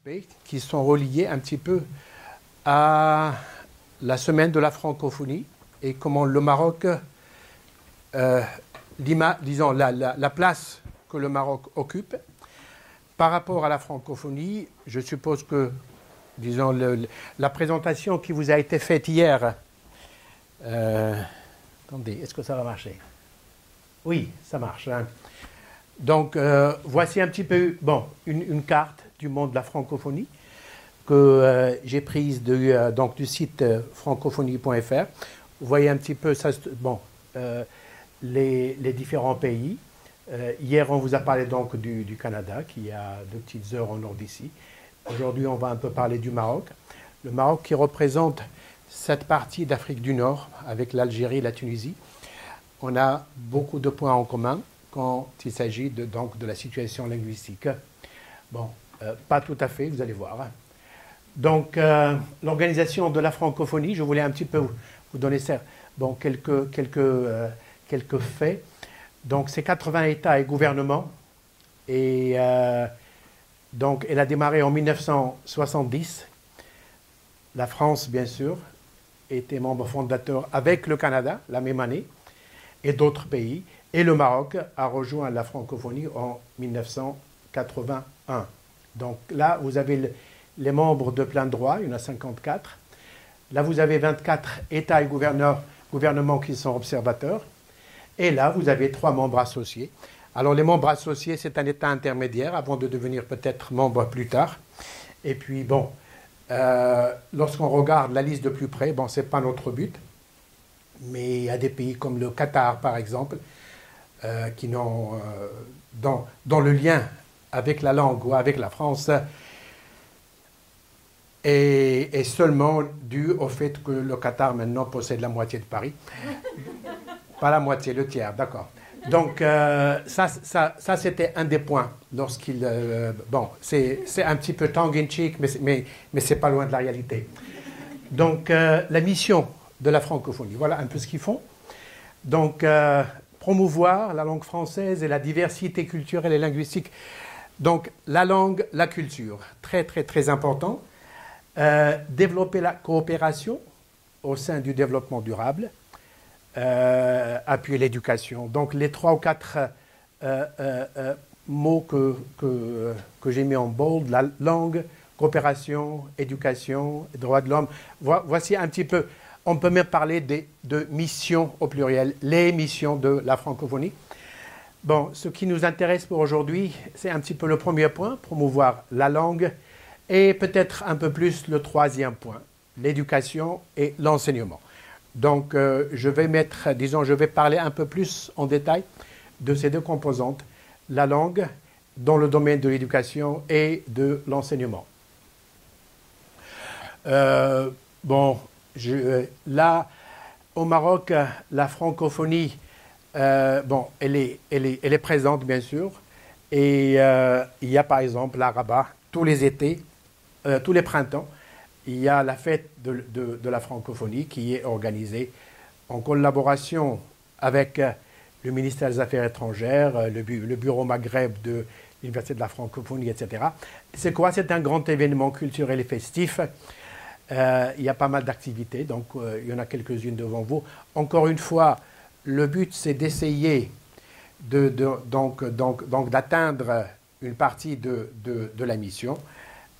aspects qui sont reliés un petit peu à la semaine de la francophonie et comment le Maroc, disons la place que le Maroc occupe par rapport à la francophonie. Je suppose que, disons, la présentation qui vous a été faite hier, attendez, est-ce que ça va marcher? Oui, ça marche. Hein. Donc, voici un petit peu, bon, une carte du monde de la francophonie que j'ai prise donc, du site francophonie.fr. Vous voyez un petit peu ça, bon, les différents pays. Hier, on vous a parlé donc du Canada, qui est à 2 petites heures au nord d'ici. Aujourd'hui, on va un peu parler du Maroc. Le Maroc qui représente cette partie d'Afrique du Nord avec l'Algérie et la Tunisie. On a beaucoup de points en commun quand il s'agit donc de la situation linguistique. Bon, pas tout à fait, vous allez voir. Donc, l'organisation de la francophonie, je voulais un petit peu vous donner ça, bon, quelques faits. Donc, c'est 80 États et gouvernements. Et donc, elle a démarré en 1970. La France, bien sûr, était membre fondateur avec le Canada la même année et d'autres pays. Et le Maroc a rejoint la francophonie en 1981. Donc là, vous avez les membres de plein droit, il y en a 54. Là, vous avez 24 États et gouvernements qui sont observateurs. Et là, vous avez 3 membres associés. Alors, les membres associés, c'est un État intermédiaire avant de devenir peut-être membre plus tard. Et puis, bon, lorsqu'on regarde la liste de plus près, bon, ce n'est pas notre but. Mais il y a des pays comme le Qatar, par exemple, qui n'ont, dans le lien avec la langue ou avec la France, est seulement dû au fait que le Qatar maintenant possède la moitié de Paris. Pas la moitié, le tiers, d'accord. Donc ça c'était un des points lorsqu'il... bon, c'est un petit peu tongue-in-cheek, mais c'est pas loin de la réalité. Donc la mission de la francophonie, voilà un peu ce qu'ils font. Donc promouvoir la langue française et la diversité culturelle et linguistique. Donc la langue, la culture, très très très important. Développer la coopération au sein du développement durable. Appuyer l'éducation. Donc les 3 ou 4 mots que j'ai mis en bold, la langue, coopération, éducation, droits de l'homme. Voici un petit peu, on peut même parler de missions au pluriel, les missions de la francophonie. Bon, ce qui nous intéresse pour aujourd'hui, c'est un petit peu le premier point, promouvoir la langue, et peut-être un peu plus le 3e point, l'éducation et l'enseignement. Donc, je vais parler un peu plus en détail de ces 2 composantes, la langue dans le domaine de l'éducation et de l'enseignement. Bon, là, au Maroc, la francophonie, bon, elle est présente, bien sûr, et il y a par exemple à Rabat, tous les étés, tous les printemps, il y a la fête de la francophonie qui est organisée en collaboration avec le ministère des Affaires étrangères, le bureau Maghreb de l'Université de la francophonie, etc. C'est quoi? C'est un grand événement culturel et festif. Il y a pas mal d'activités, donc il y en a quelques-unes devant vous. Encore une fois, le but, c'est d'essayer donc d'atteindre une partie de la mission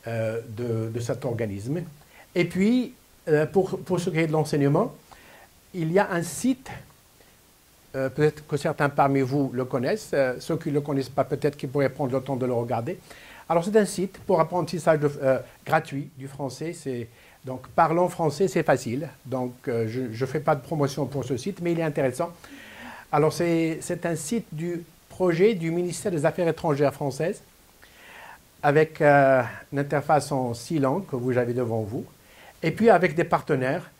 de cet organisme. Et puis, pour ce qui est de l'enseignement, il y a un site, peut-être que certains parmi vous le connaissent, ceux qui ne le connaissent pas, peut-être qu'ils pourraient prendre le temps de le regarder. Alors, c'est un site pour apprentissage gratuit du français. Donc, parlant français, c'est facile. Donc, je ne fais pas de promotion pour ce site, mais il est intéressant. Alors, c'est un site du projet du ministère des Affaires étrangères françaises, avec une interface en 6 langues que vous avez devant vous, et puis avec des partenaires,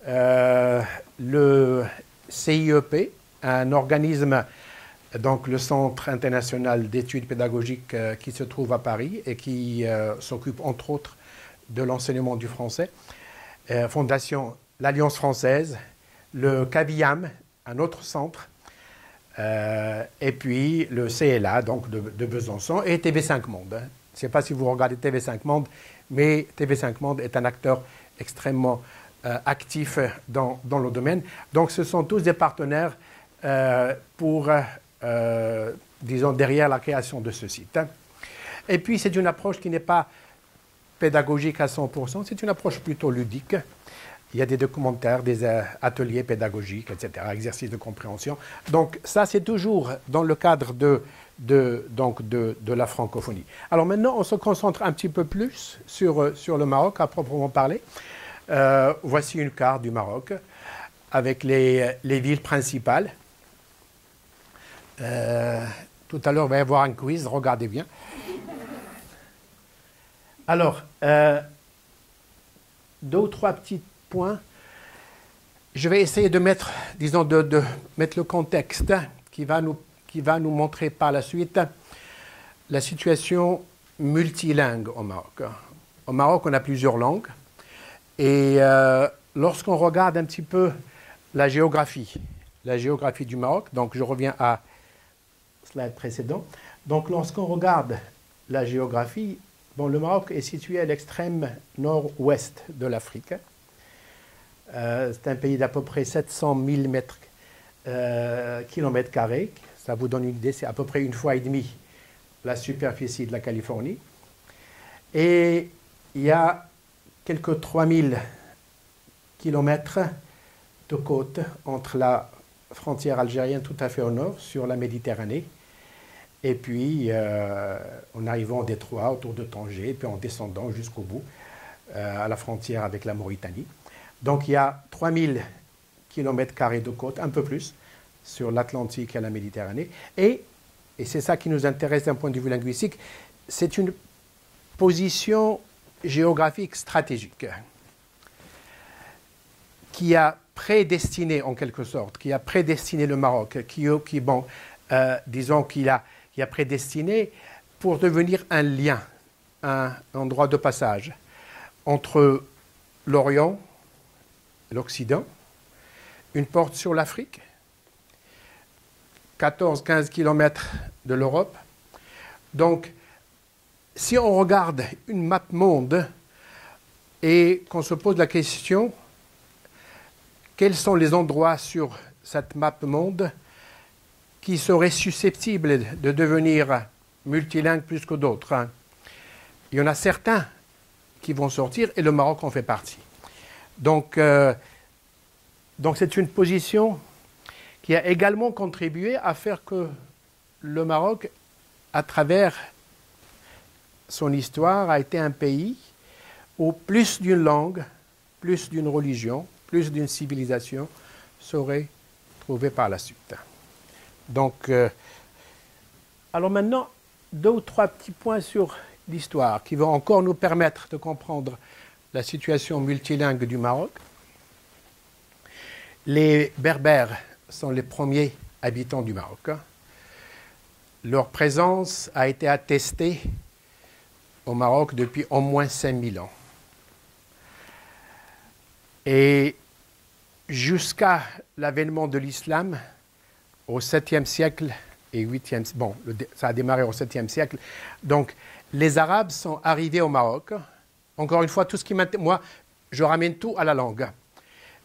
le CIEP, un organisme, donc le Centre international d'études pédagogiques qui se trouve à Paris et qui s'occupe entre autres de l'enseignement du français, Fondation l'Alliance française, le CAVIAM, un autre centre, et puis le CLA, donc de Besançon, et TV5 Monde. Je ne sais pas si vous regardez TV5 Monde, mais TV5 Monde est un acteur extrêmement actif dans le domaine. Donc ce sont tous des partenaires pour, disons, derrière la création de ce site. Et puis c'est une approche qui n'est pas pédagogique à 100%, c'est une approche plutôt ludique. Il y a des documentaires, des ateliers pédagogiques, etc., exercices de compréhension. Donc ça, c'est toujours dans le cadre de la francophonie. Alors maintenant, on se concentre un petit peu plus sur le Maroc, à proprement parler. Voici une carte du Maroc avec les villes principales. Tout à l'heure, il va y avoir un quiz, regardez bien. Alors, 2 ou 3 petits points. Je vais essayer de mettre, disons, de mettre le contexte qui va nous montrer par la suite la situation multilingue au Maroc. Au Maroc, on a plusieurs langues. Et lorsqu'on regarde un petit peu la géographie du Maroc, donc je reviens à slide précédent. Donc lorsqu'on regarde la géographie, bon, le Maroc est situé à l'extrême nord-ouest de l'Afrique. C'est un pays d'à peu près 700 000 kilomètres carrés. Ça vous donne une idée, c'est à peu près 1,5 fois la superficie de la Californie. Et il y a quelques 3000 kilomètres de côte entre la frontière algérienne tout à fait au nord, sur la Méditerranée, et puis en arrivant au détroit, autour de Tanger, et puis en descendant jusqu'au bout, à la frontière avec la Mauritanie. Donc il y a 3000 km² de côte, un peu plus, sur l'Atlantique et la Méditerranée. Et c'est ça qui nous intéresse d'un point de vue linguistique, c'est une position géographique stratégique qui a prédestiné, en quelque sorte, qui a prédestiné le Maroc, disons qu'il a prédestiné pour devenir un lien, un endroit de passage entre l'Orient, l'Occident, une porte sur l'Afrique, 14-15 km de l'Europe. Donc, si on regarde une map monde et qu'on se pose la question, quels sont les endroits sur cette map monde qui seraient susceptibles de devenir multilingues plus que d'autres, hein? Il y en a certains qui vont sortir et le Maroc en fait partie. Donc c'est une position qui a également contribué à faire que le Maroc, à travers son histoire, a été un pays où plus d'une langue, plus d'une religion, plus d'une civilisation serait trouvée par la suite. Donc, alors maintenant, 2 ou 3 petits points sur l'histoire qui vont encore nous permettre de comprendre la situation multilingue du Maroc. Les Berbères sont les premiers habitants du Maroc. Leur présence a été attestée au Maroc depuis au moins 5000 ans. Et jusqu'à l'avènement de l'islam, au 7e siècle et 8e, bon, ça a démarré au 7e siècle, donc les Arabes sont arrivés au Maroc. Encore une fois, tout ce qui m'intéresse, moi, je ramène tout à la langue.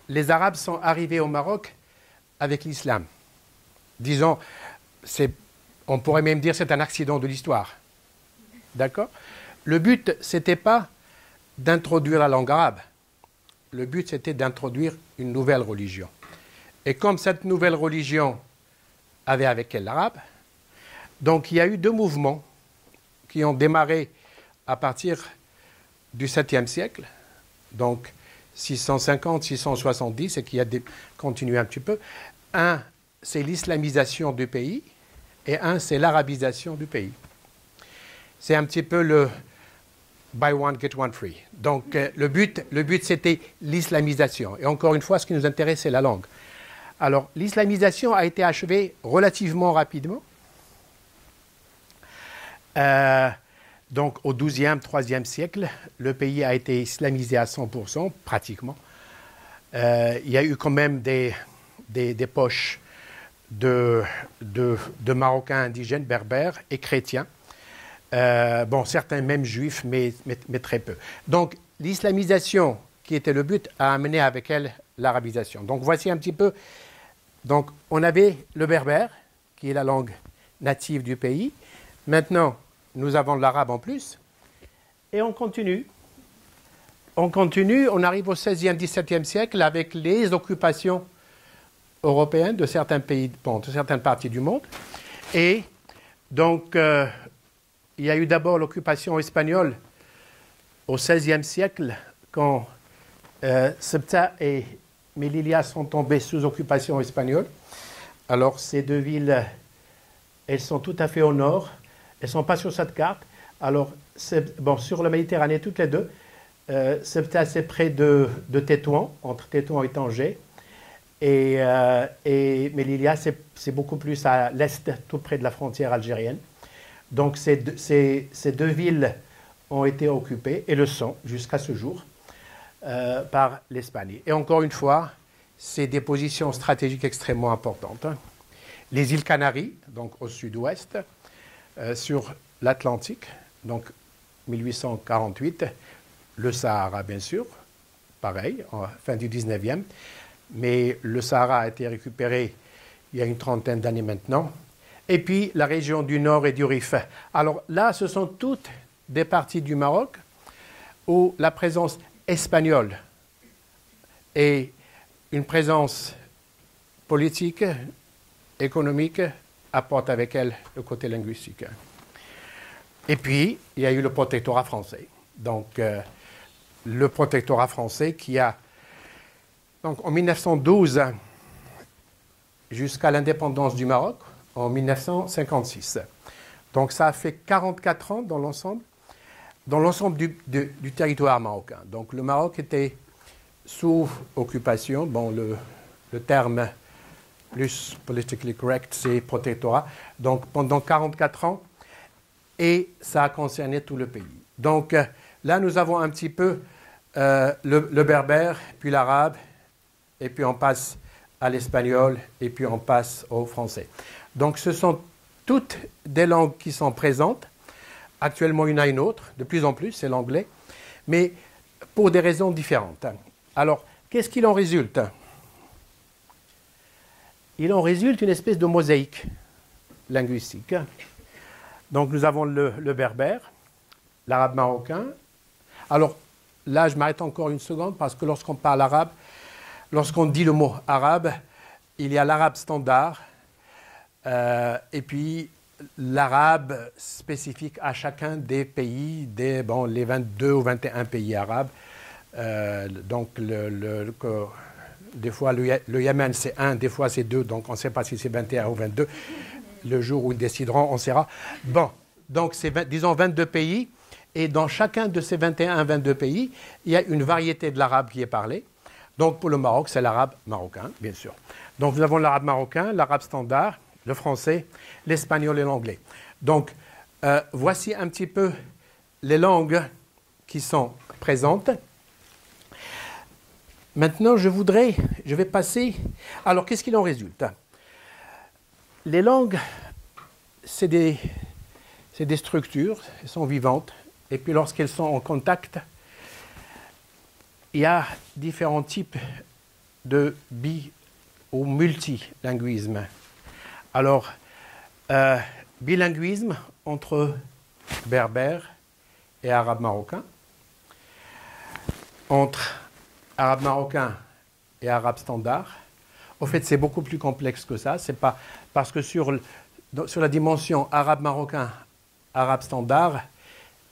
Les Arabes sont arrivés au Maroc avec l'islam. Disons, on pourrait même dire que c'est un accident de l'histoire. D'accord? Le but, ce n'était pas d'introduire la langue arabe. Le but, c'était d'introduire une nouvelle religion. Et comme cette nouvelle religion avait avec elle l'arabe, donc il y a eu 2 mouvements qui ont démarré à partir du 7e siècle, donc 650, 670, et qui a continué un petit peu. Un, c'est l'islamisation du pays, et un, c'est l'arabisation du pays. C'est un petit peu le buy one, get one free. Donc le but c'était l'islamisation. Et encore une fois, ce qui nous intéresse, c'est la langue. Alors, l'islamisation a été achevée relativement rapidement. Donc, au 12e, 3e siècle, le pays a été islamisé à 100%, pratiquement. Il y a eu quand même des poches de Marocains indigènes, berbères et chrétiens. Bon, certains même juifs, mais très peu. Donc, l'islamisation, qui était le but, a amené avec elle l'arabisation. Donc, voici un petit peu. Donc, on avait le berbère, qui est la langue native du pays. Maintenant, nous avons l'arabe en plus. Et on continue. On continue, on arrive au XVIe, XVIIe siècle avec les occupations européennes de certains pays, bon, de certaines parties du monde. Et donc, il y a eu d'abord l'occupation espagnole au XVIe siècle, quand Ceuta et Melilla sont tombés sous occupation espagnole. Alors, ces deux villes, elles sont tout à fait au nord. Elles ne sont pas sur cette carte. Alors, bon, sur la Méditerranée, toutes les deux. Ceuta, c'est près de Tétouan, entre Tétouan et Tanger. Et Melilla, c'est beaucoup plus à l'est, tout près de la frontière algérienne. Donc, ces deux villes ont été occupées, et le sont jusqu'à ce jour, par l'Espagne. Et encore une fois, c'est des positions stratégiques extrêmement importantes. Les îles Canaries, donc au sud-ouest, sur l'Atlantique, donc 1848, le Sahara, bien sûr, pareil, en fin du 19e, mais le Sahara a été récupéré il y a une trentaine d'années maintenant. Et puis la région du nord et du Rif. Alors là, ce sont toutes des parties du Maroc où la présence espagnole et une présence politique, économique, apporte avec elle le côté linguistique. Et puis, il y a eu le protectorat français. Donc, le protectorat français qui a, donc, en 1912, jusqu'à l'indépendance du Maroc, en 1956. Donc, ça a fait 44 ans dans l'ensemble du territoire marocain. Donc, le Maroc était sous occupation. Bon, le terme plus politically correct, c'est protectorat. Donc, pendant 44 ans, et ça a concerné tout le pays. Donc, là, nous avons un petit peu le berbère, puis l'arabe, et puis on passe à l'espagnol, et puis on passe au français. Donc, ce sont toutes des langues qui sont présentes. Actuellement, il y en a une autre, de plus en plus, c'est l'anglais, mais pour des raisons différentes. Alors, qu'est-ce qu'il en résulte? Il en résulte une espèce de mosaïque linguistique. Donc, nous avons le berbère, l'arabe marocain. Alors, là, je m'arrête encore une seconde parce que lorsqu'on parle arabe, lorsqu'on dit le mot arabe, il y a l'arabe standard et puis l'arabe spécifique à chacun des pays, les 22 ou 21 pays arabes. Donc, des fois, le Yémen, c'est 1, des fois, c'est 2, donc on ne sait pas si c'est 21 ou 22. Le jour où ils décideront, on saura. Bon, donc c'est, disons, 22 pays, et dans chacun de ces 21-22 pays, il y a une variété de l'arabe qui est parlée. Donc, pour le Maroc, c'est l'arabe marocain, bien sûr. Donc, nous avons l'arabe marocain, l'arabe standard, le français, l'espagnol et l'anglais. Donc, voici un petit peu les langues qui sont présentes. Maintenant, je vais passer... Alors, qu'est-ce qu'il en résulte? Les langues, c'est des structures, elles sont vivantes, et puis lorsqu'elles sont en contact, il y a différents types de ou multilinguisme. Alors, bilinguisme entre berbère et arabe marocain, entre arabe marocain et arabe standard. En fait, c'est beaucoup plus complexe que ça. C'est pas parce que sur la dimension arabe marocain, arabe standard,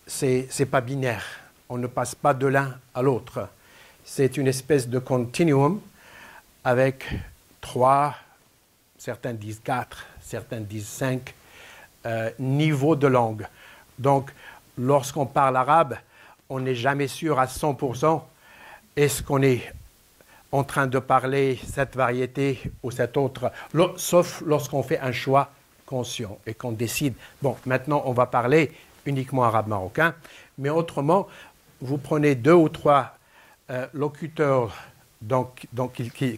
c'est pas binaire. On ne passe pas de l'un à l'autre. C'est une espèce de continuum avec 3, certains disent 4, certains disent 5 niveaux de langue. Donc, lorsqu'on parle arabe, on n'est jamais sûr à 100% est-ce qu'on est en train de parler cette variété ou cette autre, sauf lorsqu'on fait un choix conscient et qu'on décide, bon, maintenant on va parler uniquement arabe marocain, mais autrement, vous prenez 2 ou 3 locuteurs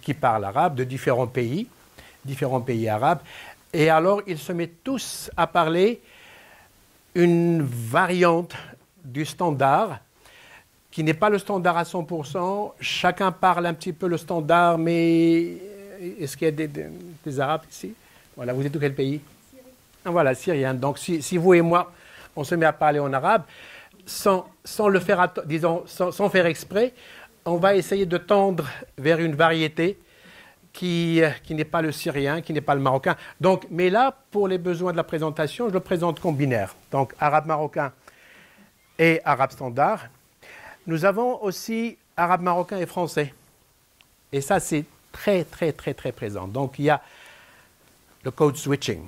qui parlent arabe de différents pays arabes, et alors ils se mettent tous à parler une variante du standard qui n'est pas le standard à 100%. Chacun parle un petit peu le standard, mais est-ce qu'il y a des Arabes ici? Voilà, vous êtes de quel pays? Syrie. Ah, voilà, syrien. Donc si vous et moi, on se met à parler en arabe, sans le faire, disons, sans faire exprès, on va essayer de tendre vers une variété qui n'est pas le syrien, qui n'est pas le marocain. Donc, mais là, pour les besoins de la présentation, je le présente comme binaire. Donc, arabe marocain et arabe standard. Nous avons aussi arabe marocain et français. Et ça, c'est très, très, très, très présent. Donc, il y a le code switching.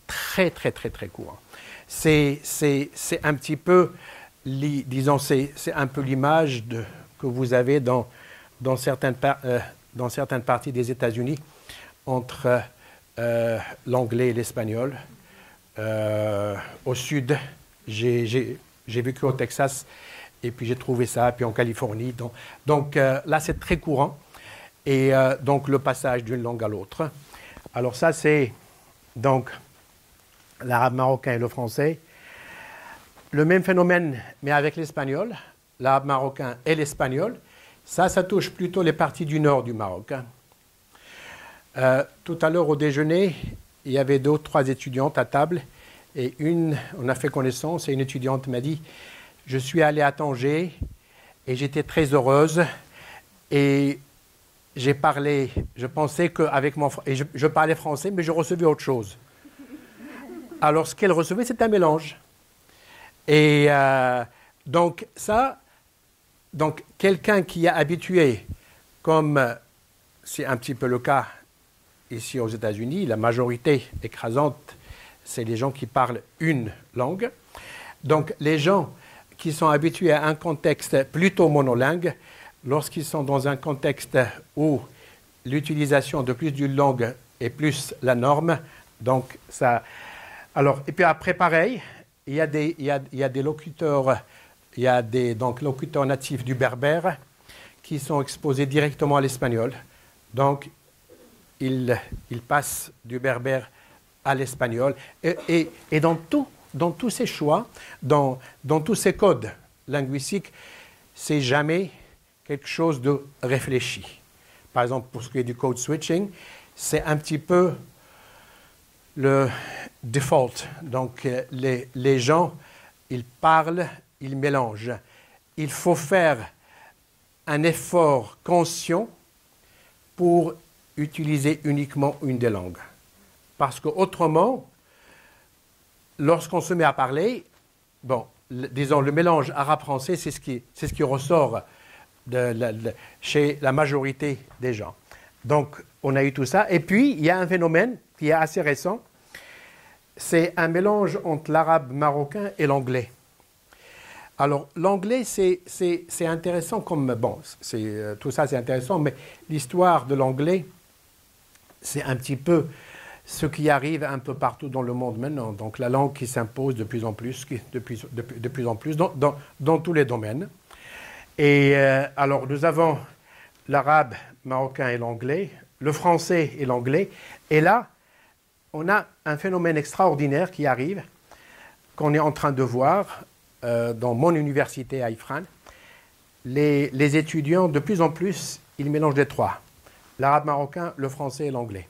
Très, très, très, très courant. C'est un petit peu, disons, c'est un peu l'image que vous avez dans certaines parties des États-Unis entre l'anglais et l'espagnol. Au sud, j'ai vécu au Texas et puis j'ai trouvé ça, puis en Californie. Donc là, c'est très courant. Et donc le passage d'une langue à l'autre. Alors ça, c'est donc l'arabe marocain et le français. Le même phénomène, mais avec l'espagnol, l'arabe marocain et l'espagnol. Ça touche plutôt les parties du nord du Maroc. Tout à l'heure, au déjeuner, il y avait 2 ou 3 étudiantes à table. Et on a fait connaissance, et une étudiante m'a dit « Je suis allée à Tanger et j'étais très heureuse. Et j'ai parlé, je pensais qu'avec et je parlais français, mais je recevais autre chose. » Alors, ce qu'elle recevait, c'est un mélange. Et donc, quelqu'un qui est habitué, comme c'est un petit peu le cas ici aux États-Unis, la majorité écrasante, c'est les gens qui parlent une langue. Donc, les gens qui sont habitués à un contexte plutôt monolingue, lorsqu'ils sont dans un contexte où l'utilisation de plus d'une langue est plus la norme, donc ça... Alors, et puis après, pareil, il y a des locuteurs, donc locuteurs natifs du berbère qui sont exposés directement à l'espagnol. Donc, ils passent du berbère à l'espagnol. Et dans tous ces choix, dans tous ces codes linguistiques, c'est jamais quelque chose de réfléchi. Par exemple, pour ce qui est du code switching, c'est un petit peu le default. Donc, les gens, ils parlent, ils mélangent. Il faut faire un effort conscient pour utiliser uniquement une des langues. Parce qu'autrement, lorsqu'on se met à parler, bon, disons, le mélange arabe-français, c'est ce qui ressort chez la majorité des gens. Donc, on a eu tout ça. Et puis, il y a un phénomène qui est assez récent. C'est un mélange entre l'arabe marocain et l'anglais. Alors, l'anglais, c'est intéressant comme... Bon, tout ça, c'est intéressant, mais l'histoire de l'anglais, c'est un petit peu ce qui arrive un peu partout dans le monde maintenant. Donc, la langue qui s'impose de plus en plus, dans tous les domaines. Et alors, nous avons l'arabe marocain et l'anglais, le français et l'anglais. Et là, on a un phénomène extraordinaire qui arrive, qu'on est en train de voir dans mon université à Ifrane. Les étudiants, de plus en plus, ils mélangent les trois. L'arabe marocain, le français et l'anglais.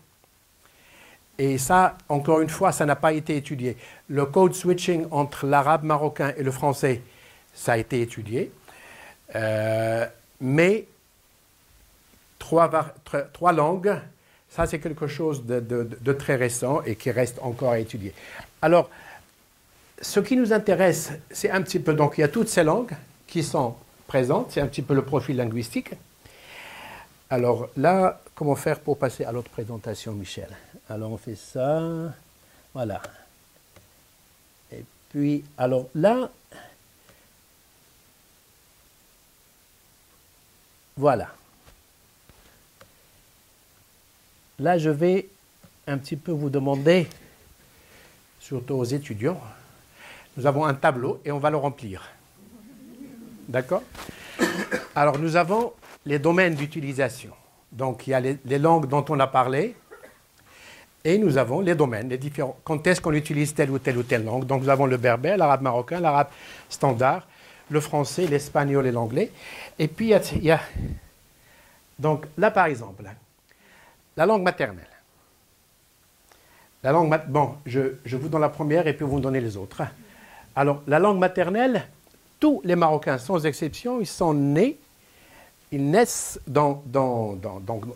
Et ça, encore une fois, ça n'a pas été étudié. Le code switching entre l'arabe marocain et le français, ça a été étudié. Mais trois langues, ça c'est quelque chose de très récent et qui reste encore à étudier. Alors, ce qui nous intéresse, c'est un petit peu, donc il y a toutes ces langues qui sont présentes, c'est un petit peu le profil linguistique. Alors là, comment faire pour passer à l'autre présentation, Michel? Alors on fait ça, voilà. Et puis, alors là, voilà. Là, je vais un petit peu vous demander, surtout aux étudiants, nous avons un tableau et on va le remplir. D'accord? Alors, nous avons les domaines d'utilisation. Donc, il y a les langues dont on a parlé. Et nous avons les domaines, les différents. Quand est-ce qu'on utilise telle ou telle langue? Donc nous avons le berbère, l'arabe marocain, l'arabe standard, le français, l'espagnol et l'anglais. Et puis il y a. Donc là, par exemple, la langue maternelle. La langue bon, je vous donne la première et puis vous me donnez les autres. Alors, la langue maternelle, tous les Marocains, sans exception, ils sont nés, ils naissent dans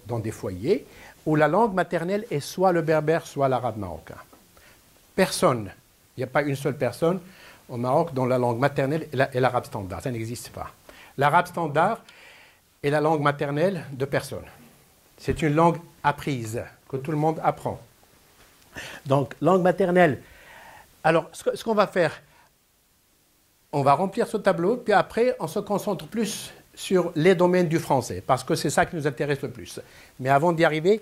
des foyers où la langue maternelle est soit le berbère, soit l'arabe marocain. Personne, il n'y a pas une seule personne au Maroc dont la langue maternelle est l'arabe standard. Ça n'existe pas. L'arabe standard est la langue maternelle de personne. C'est une langue apprise, que tout le monde apprend. Donc, langue maternelle. Alors, ce qu'on va faire, on va remplir ce tableau, puis après, on se concentre plus sur les domaines du français, parce que c'est ça qui nous intéresse le plus. Mais avant d'y arriver,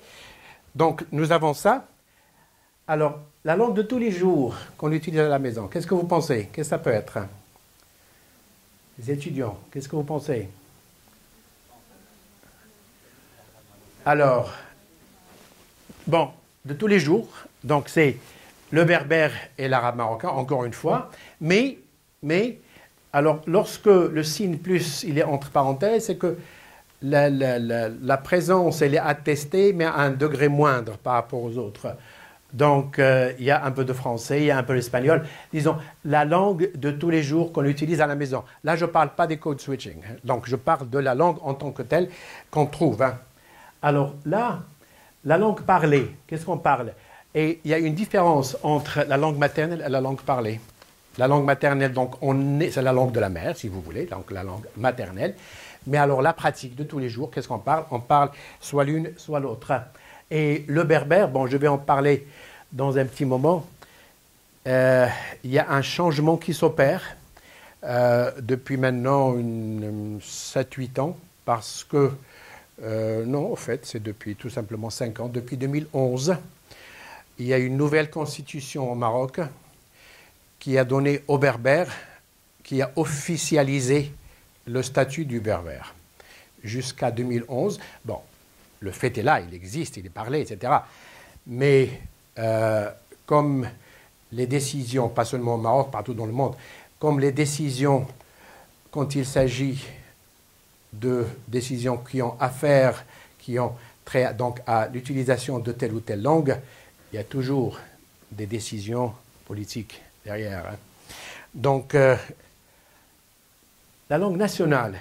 donc, nous avons ça. Alors, la langue de tous les jours qu'on utilise à la maison, qu'est-ce que vous pensez? Qu'est-ce que ça peut être? Les étudiants, qu'est-ce que vous pensez? Alors, bon, de tous les jours, donc c'est le berbère et l'arabe marocain, encore une fois, mais alors lorsque le signe plus il est entre parenthèses, c'est que la présence elle est attestée, mais à un degré moindre par rapport aux autres. Donc il y a un peu de français, il y a un peu d'espagnol. Disons, la langue de tous les jours qu'on utilise à la maison. Là, je ne parle pas des code switching, donc je parle de la langue en tant que telle qu'on trouve. Alors là, la langue parlée, qu'est-ce qu'on parle? Et il y a une différence entre la langue maternelle et la langue parlée. La langue maternelle, donc, c'est la langue de la mère, si vous voulez, donc la langue maternelle. Mais alors, la pratique de tous les jours, qu'est-ce qu'on parle? On parle soit l'une, soit l'autre. Et le berbère, bon, je vais en parler dans un petit moment. Il y a un changement qui s'opère depuis maintenant 7-8 ans, parce que non, en fait, c'est depuis tout simplement 5 ans. Depuis 2011, il y a une nouvelle constitution au Maroc qui a donné aux berbères, qui a officialisé le statut du berbère. Jusqu'à 2011, bon, le fait est là, il existe, il est parlé, etc. Mais comme les décisions, pas seulement au Maroc, partout dans le monde, comme les décisions, quand il s'agit de décisions qui ont affaire, qui ont trait donc à l'utilisation de telle ou telle langue, il y a toujours des décisions politiques derrière. Donc, la langue nationale.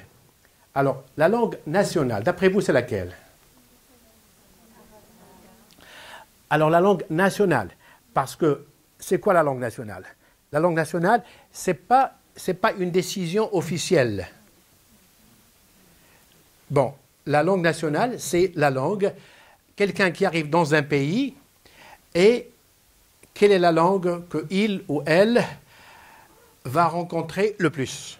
Alors, la langue nationale, d'après vous, c'est laquelle? Alors, la langue nationale, parce que c'est quoi la langue nationale? La langue nationale, c'est pas une décision officielle. Bon, la langue nationale, c'est la langue, quelqu'un qui arrive dans un pays, et quelle est la langue qu'il ou elle va rencontrer le plus?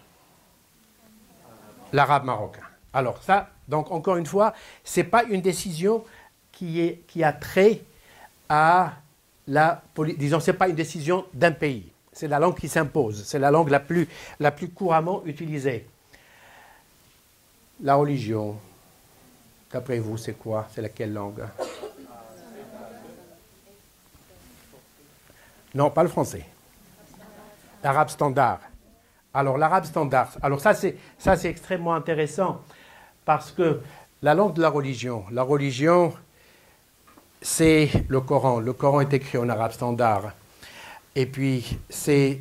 L'arabe marocain. Alors ça, donc encore une fois, ce n'est pas une décision qui a trait à disons, ce n'est pas une décision d'un pays. C'est la langue qui s'impose, c'est la langue la plus couramment utilisée. La religion, d'après vous, c'est quoi? C'est laquelle langue? Non, pas le français. L'arabe standard. Alors, l'arabe standard. Alors, ça, c'est extrêmement intéressant parce que la langue de la religion, c'est le Coran. Le Coran est écrit en arabe standard. Et puis, c'est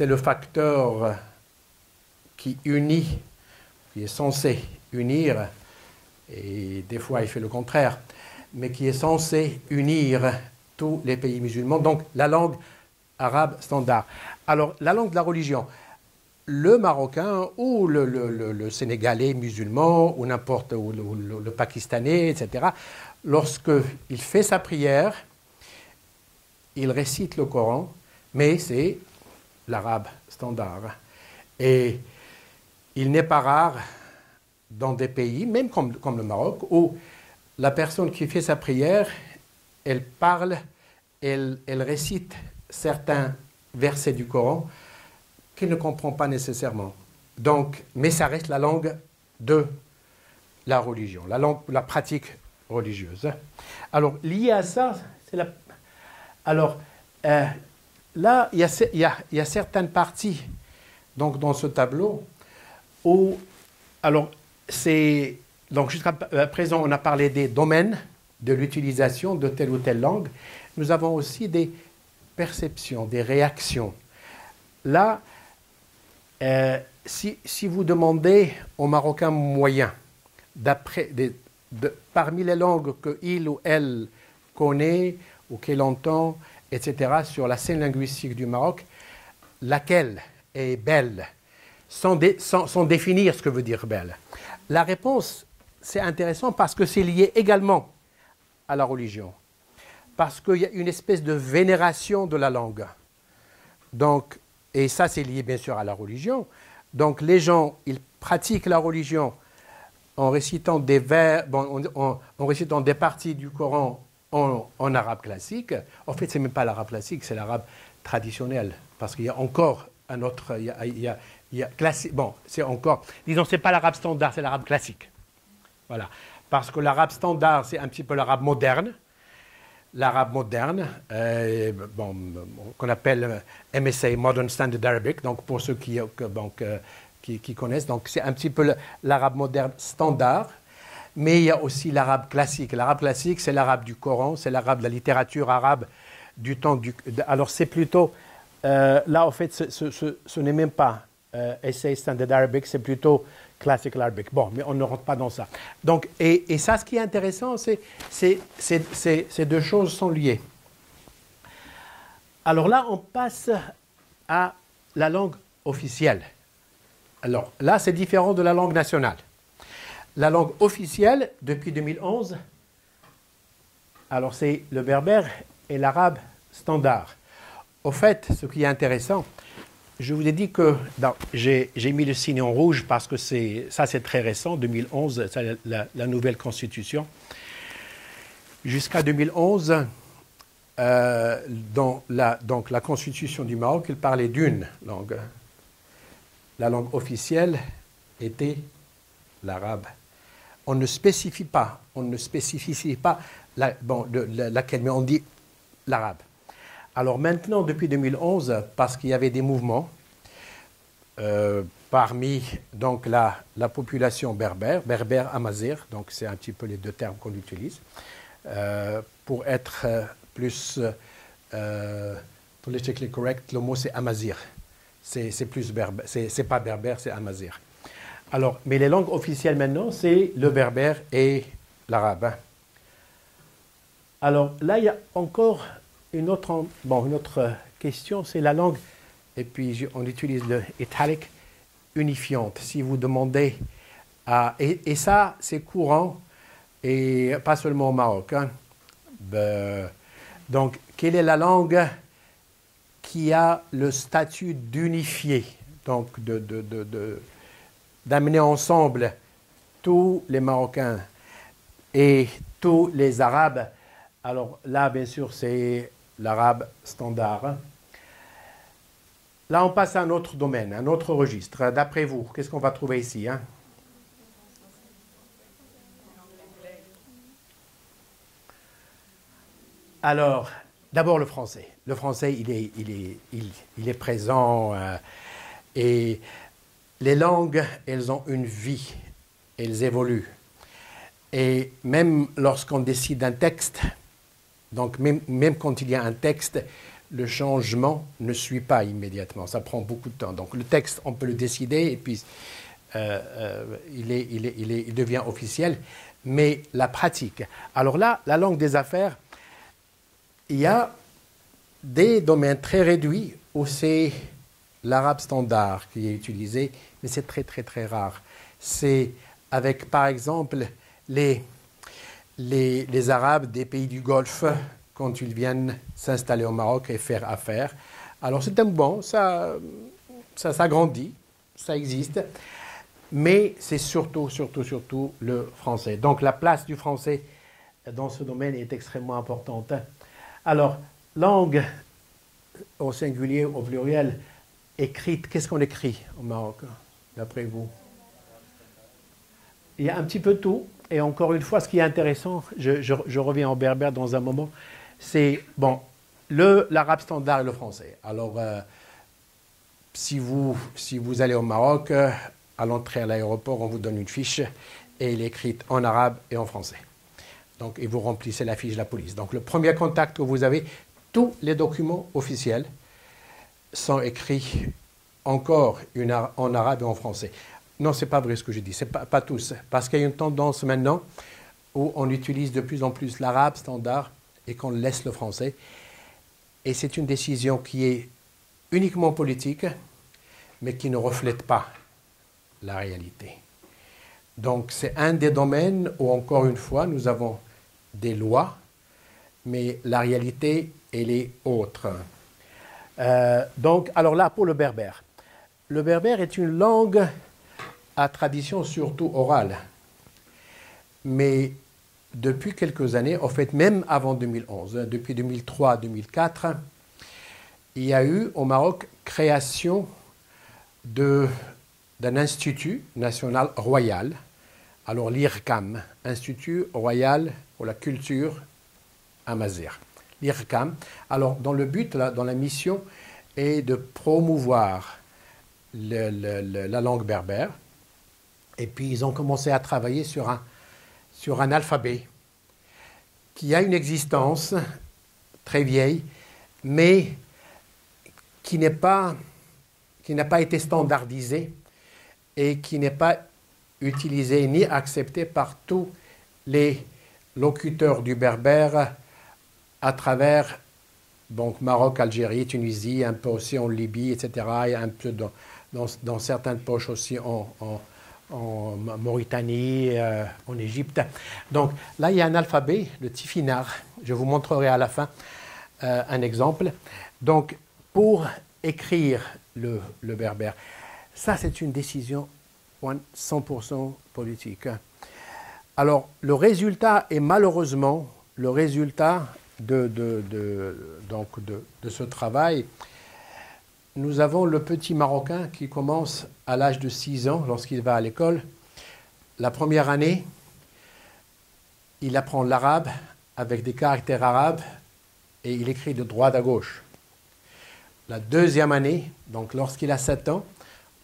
le facteur qui unit, qui est censé unir, et des fois il fait le contraire, mais qui est censé unir tous les pays musulmans, donc la langue arabe standard. Alors, la langue de la religion, le Marocain ou le Sénégalais musulman, ou n'importe, ou le Pakistanais, etc., lorsqu'il fait sa prière, il récite le Coran, mais c'est l'arabe standard. Et il n'est pas rare dans des pays, même comme le Maroc, où la personne qui fait sa prière, elle parle, elle récite certains versets du Coran qu'elle ne comprend pas nécessairement. Donc, mais ça reste la langue de la religion, la pratique religieuse. Alors, lié à ça, Alors, là, il y a certaines parties donc, dans ce tableau où, alors, donc jusqu'à présent, on a parlé des domaines de l'utilisation de telle ou telle langue. Nous avons aussi des perceptions, des réactions. Là, si vous demandez aux Marocains moyens, parmi les langues qu'il ou elle connaît ou qu'elle entend, etc., sur la scène linguistique du Maroc, laquelle est belle, sans définir ce que veut dire belle. La réponse, c'est intéressant parce que c'est lié également à la religion, parce qu'il y a une espèce de vénération de la langue. Donc, et ça, c'est lié bien sûr à la religion. Donc, les gens, ils pratiquent la religion en récitant des vers, en récitant des parties du Coran en arabe classique. En fait, ce n'est même pas l'arabe classique, c'est l'arabe traditionnel, parce qu'il y a encore un autre, il y a classique. Bon, c'est encore, disons, c'est pas l'arabe standard, c'est l'arabe classique. Voilà, parce que l'arabe standard, c'est un petit peu l'arabe moderne. L'arabe moderne, qu'on appelle MSA, Modern Standard Arabic, donc pour ceux qui connaissent, donc c'est un petit peu l'arabe moderne standard, mais il y a aussi l'arabe classique. L'arabe classique, c'est l'arabe du Coran, c'est l'arabe de la littérature arabe du temps du... Alors c'est plutôt, là en fait, ce n'est même pas Essay Standard Arabic, c'est plutôt Classical Arabic. Bon, mais on ne rentre pas dans ça. Donc, et ça, ce qui est intéressant, ces deux choses sont liées. Alors là, on passe à la langue officielle. Alors là, c'est différent de la langue nationale. La langue officielle, depuis 2011, alors c'est le berbère et l'arabe standard. Au fait, ce qui est intéressant, je vous ai dit que j'ai mis le signe en rouge parce que ça c'est très récent, 2011, c'est la nouvelle constitution. Jusqu'à 2011, donc la constitution du Maroc, il parlait d'une langue. La langue officielle était l'arabe. On ne spécifie pas laquelle, mais on dit l'arabe. Alors maintenant, depuis 2011, parce qu'il y avait des mouvements parmi donc, la population berbère amazigh, donc c'est un petit peu les deux termes qu'on utilise, pour être plus politically correct, le mot c'est amazigh. C'est plus berbère, c'est pas berbère, c'est amazigh. Alors, mais les langues officielles maintenant, c'est le berbère et l'arabe. Alors là, il y a encore une autre question, c'est la langue, et puis on utilise le italique, unifiante. Si vous demandez, et ça c'est courant, et pas seulement au Maroc. Hein. Donc, quelle est la langue qui a le statut d'unifié, donc d'amener ensemble tous les Marocains et tous les Arabes? Alors là, bien sûr, c'est l'arabe standard. Là, on passe à un autre domaine, un autre registre. D'après vous, qu'est-ce qu'on va trouver ici, hein? Alors, d'abord le français. Le français, il est présent et les langues, elles ont une vie, elles évoluent. Et même lorsqu'on décide d'un texte, donc même quand il y a un texte, le changement ne suit pas immédiatement, ça prend beaucoup de temps. Donc le texte, on peut le décider et puis il devient officiel, mais la pratique. Alors là, la langue des affaires, il y a des domaines très réduits où c'est l'arabe standard qui est utilisé, mais c'est très très très rare. C'est avec par exemple les Arabes des pays du Golfe quand ils viennent s'installer au Maroc et faire affaire. Alors c'est un bon, ça grandit, ça existe, mais c'est surtout le français. Donc la place du français dans ce domaine est extrêmement importante. Alors, langue au singulier, au pluriel, écrite, qu'est-ce qu'on écrit au Maroc, d'après vous? Il y a un petit peu de tout. Et encore une fois, ce qui est intéressant, je reviens en berbère dans un moment, c'est, bon, l'arabe standard et le français. Alors, si vous allez au Maroc, à l'entrée à l'aéroport, on vous donne une fiche et elle est écrite en arabe et en français. Donc, et vous remplissez la fiche de la police. Donc, le premier contact que vous avez, tous les documents officiels sont écrits encore en arabe et en français. Non, ce n'est pas vrai ce que je dis, ce n'est pas tous. Parce qu'il y a une tendance maintenant où on utilise de plus en plus l'arabe standard et qu'on laisse le français. Et c'est une décision qui est uniquement politique, mais qui ne reflète pas la réalité. Donc c'est un des domaines où, encore une fois, nous avons des lois, mais la réalité, elle est autre. Donc, alors là, pour le berbère. Le berbère est une langue à tradition surtout orale. Mais depuis quelques années, en fait même avant 2011, depuis 2003-2004, il y a eu au Maroc création d'un institut national royal, alors l'IRCAM, Institut royal pour la culture amazigh. L'IRCAM, alors dans le but, dans la mission, est de promouvoir la langue berbère. Et puis ils ont commencé à travailler sur un alphabet qui a une existence très vieille, mais qui n'a pas été standardisé et qui n'est pas utilisé ni accepté par tous les locuteurs du berbère à travers donc Maroc, Algérie, Tunisie, un peu aussi en Libye, etc., et un peu dans certaines poches aussi en Mauritanie, en Égypte. Donc là, il y a un alphabet, le tifinagh. Je vous montrerai à la fin un exemple. Donc, pour écrire le berbère, ça, c'est une décision 100% politique. Alors, le résultat est malheureusement le résultat de ce travail. Nous avons le petit Marocain qui commence à l'âge de 6 ans, lorsqu'il va à l'école. La première année, il apprend l'arabe avec des caractères arabes et il écrit de droite à gauche. La deuxième année, donc lorsqu'il a 7 ans,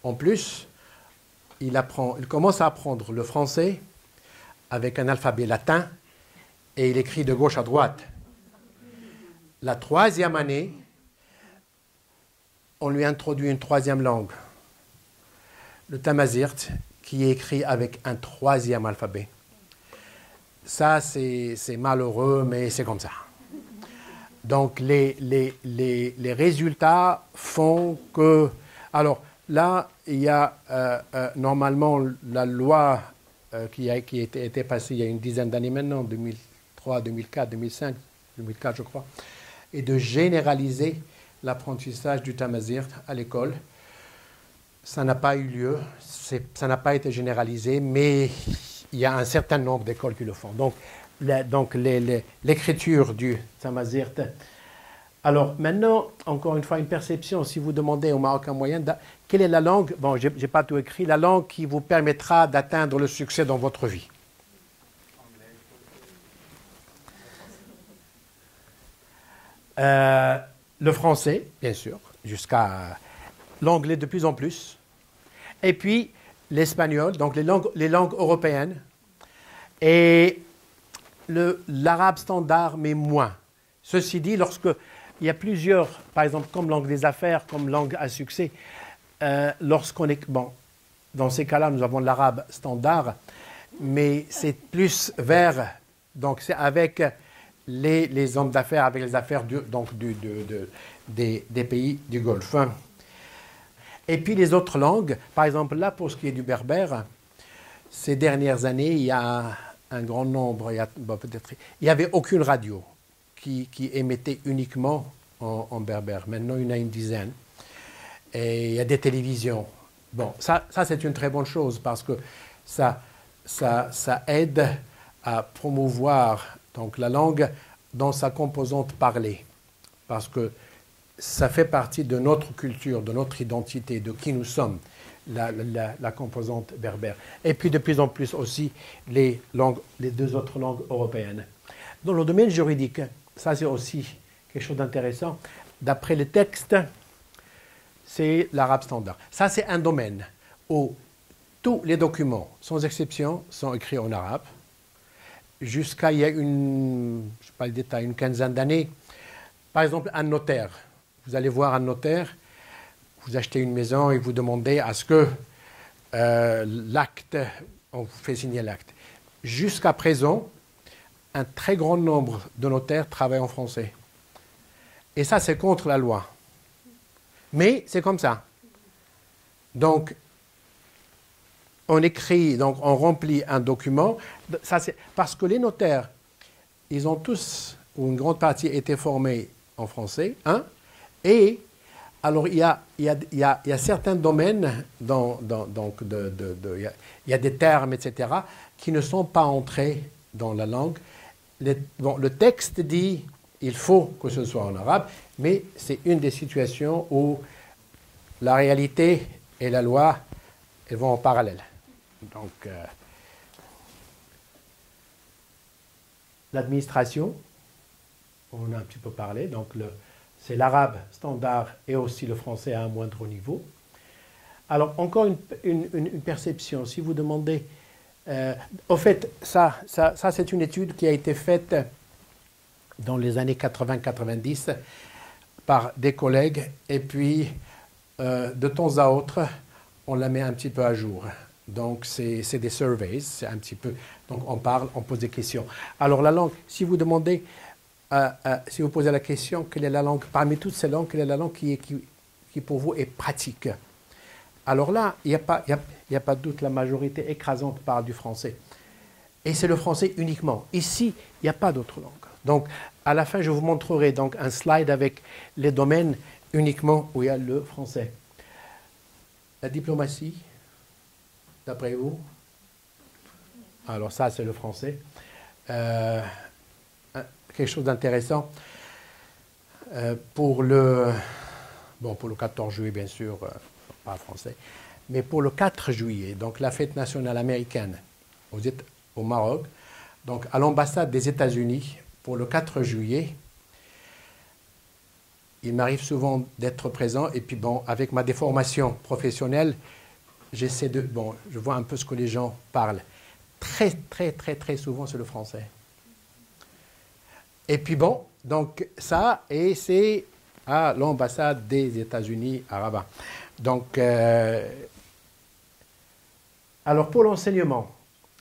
en plus, il commence à apprendre le français avec un alphabet latin et il écrit de gauche à droite. La troisième année, on lui introduit une troisième langue, le tamazight, qui est écrit avec un troisième alphabet. Ça, c'est malheureux, mais c'est comme ça. Donc, les résultats font que... Alors, là, il y a normalement la loi qui a été passée il y a une dizaine d'années maintenant, 2003, 2004, 2005, 2004, je crois, et de généraliser l'apprentissage du tamazight à l'école. Ça n'a pas eu lieu, ça n'a pas été généralisé, mais il y a un certain nombre d'écoles qui le font. Donc l'écriture du tamazight. Alors maintenant, encore une fois, une perception, si vous demandez au Marocain moyen, quelle est la langue, bon, je n'ai pas tout écrit, la langue qui vous permettra d'atteindre le succès dans votre vie. Le français, bien sûr, jusqu'à l'anglais de plus en plus, et puis l'espagnol, donc les langues européennes, et l'arabe standard, mais moins. Ceci dit, lorsqu'il y a plusieurs, par exemple, comme langue des affaires, comme langue à succès, lorsqu'on est... Bon, dans ces cas-là, nous avons l'arabe standard, mais c'est plus vers... Donc, c'est avec les hommes d'affaires, avec les affaires des pays du Golfe. Et puis les autres langues, par exemple, là, pour ce qui est du berbère, ces dernières années, il y a un grand nombre, il n'y avait aucune radio qui émettait uniquement en berbère. Maintenant, il y en a une dizaine. Et il y a des télévisions. Bon, ça c'est une très bonne chose parce que ça aide à promouvoir donc, la langue dans sa composante parlée. Parce que ça fait partie de notre culture, de notre identité, de qui nous sommes, la composante berbère. Et puis de plus en plus aussi les deux autres langues européennes. Dans le domaine juridique, ça c'est aussi quelque chose d'intéressant. D'après les textes, c'est l'arabe standard. Ça, c'est un domaine où tous les documents, sans exception, sont écrits en arabe. Jusqu'à il y a je ne sais pas le détail, une quinzaine d'années. Par exemple, un notaire. Vous allez voir un notaire, vous achetez une maison et vous demandez à ce que l'acte, on vous fait signer l'acte. Jusqu'à présent, un très grand nombre de notaires travaillent en français. Et ça, c'est contre la loi. Mais c'est comme ça. Donc, on écrit, donc on remplit un document. Ça, parce que les notaires, ils ont tous, ou une grande partie, été formés en français. Hein, et alors, il y a certains domaines, il y a des termes, etc., qui ne sont pas entrés dans la langue. Le texte dit il faut que ce soit en arabe, mais c'est une des situations où la réalité et la loi elles vont en parallèle. Donc, l'administration, on a un petit peu parlé, donc c'est l'arabe standard et aussi le français à un moindre niveau. Alors, encore une perception, si vous demandez... au fait, ça c'est une étude qui a été faite dans les années 80-90 par des collègues, et puis de temps à autre, on la met un petit peu à jour. Donc, c'est des surveys, c'est un petit peu... Donc, on parle, on pose des questions. Alors, la langue, si vous demandez... si vous posez la question, quelle est la langue, parmi toutes ces langues, quelle est la langue qui pour vous est pratique? Alors là, il n'y a pas de doute, la majorité écrasante parle du français. Et c'est le français uniquement. Ici, il n'y a pas d'autre langue. Donc, à la fin, je vous montrerai donc un slide avec les domaines uniquement où il y a le français. La diplomatie, d'après vous? Alors ça, c'est le français. Quelque chose d'intéressant pour le 14 juillet, bien sûr, pas français, mais pour le 4 juillet, donc la fête nationale américaine au Maroc, donc à l'ambassade des États-Unis, pour le 4 juillet, il m'arrive souvent d'être présent, et puis bon, avec ma déformation professionnelle, je vois un peu ce que les gens parlent. Très, très, très, très souvent, c'est le français. Et puis bon, donc ça, et c'est à l'ambassade des États-Unis à Rabat. Donc, alors pour l'enseignement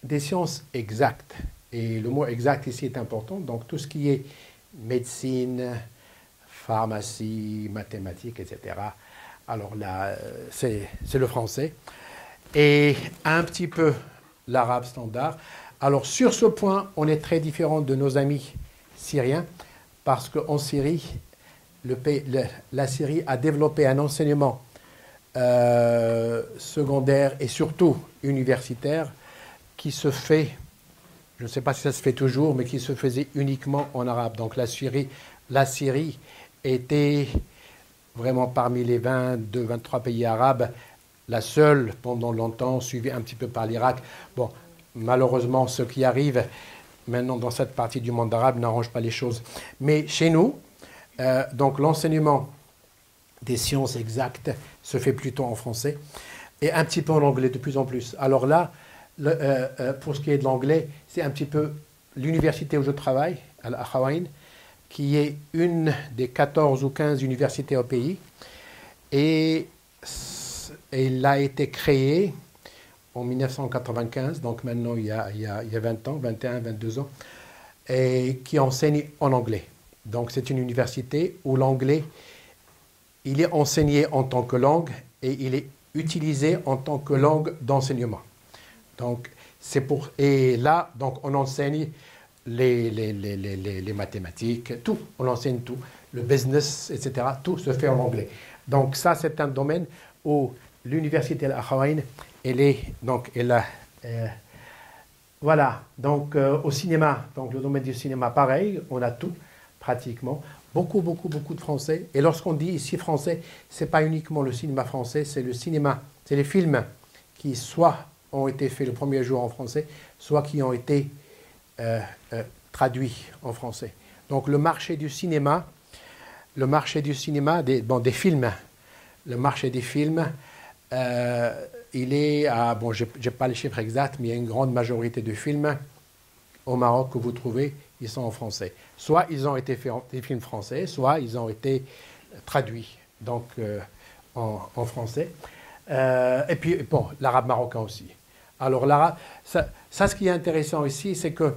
des sciences exactes, et le mot exact ici est important, donc tout ce qui est médecine, pharmacie, mathématiques, etc. Alors là, c'est le français. Et un petit peu l'arabe standard. Alors sur ce point, on est très différent de nos amis syriens, parce qu'en Syrie, la Syrie a développé un enseignement secondaire et surtout universitaire qui se fait, je ne sais pas si ça se fait toujours, mais qui se faisait uniquement en arabe. Donc la Syrie était vraiment parmi les 22-23 pays arabes, la seule pendant longtemps, suivie un petit peu par l'Irak. Bon, malheureusement, ce qui arrive maintenant dans cette partie du monde arabe n'arrange pas les choses. Mais chez nous, donc l'enseignement des sciences exactes se fait plutôt en français et un petit peu en anglais de plus en plus. Alors là, pour ce qui est de l'anglais, c'est un petit peu l'université où je travaille, à Al-Akhawaïn, qui est une des 14 ou 15 universités au pays. Et elle a été créée en 1995, donc maintenant il y a 20 ans, 21, 22 ans, et qui enseigne en anglais. Donc c'est une université où l'anglais, il est enseigné en tant que langue et il est utilisé en tant que langue d'enseignement. Donc et là, donc on enseigne les mathématiques, tout, on enseigne tout, le business, etc., tout se fait en anglais. Donc ça, c'est un domaine où l'université Al-Akhawaïn, voilà, donc au cinéma, donc le domaine du cinéma, pareil, on a tout, pratiquement, beaucoup de français. Et lorsqu'on dit ici français, c'est pas uniquement le cinéma français, c'est le cinéma, c'est les films qui soit ont été faits le premier jour en français, soit qui ont été traduits en français. Donc le marché du cinéma le marché du cinéma, des films, le marché des films, il est à, bon, je n'ai pas les chiffres exacts, mais il y a une grande majorité de films au Maroc que vous trouvez, ils sont en français. Soit ils ont été faits des films français, soit ils ont été traduits donc, en français. Et puis, bon, l'arabe marocain aussi. Alors, l'arabe, ça, ce qui est intéressant ici, c'est que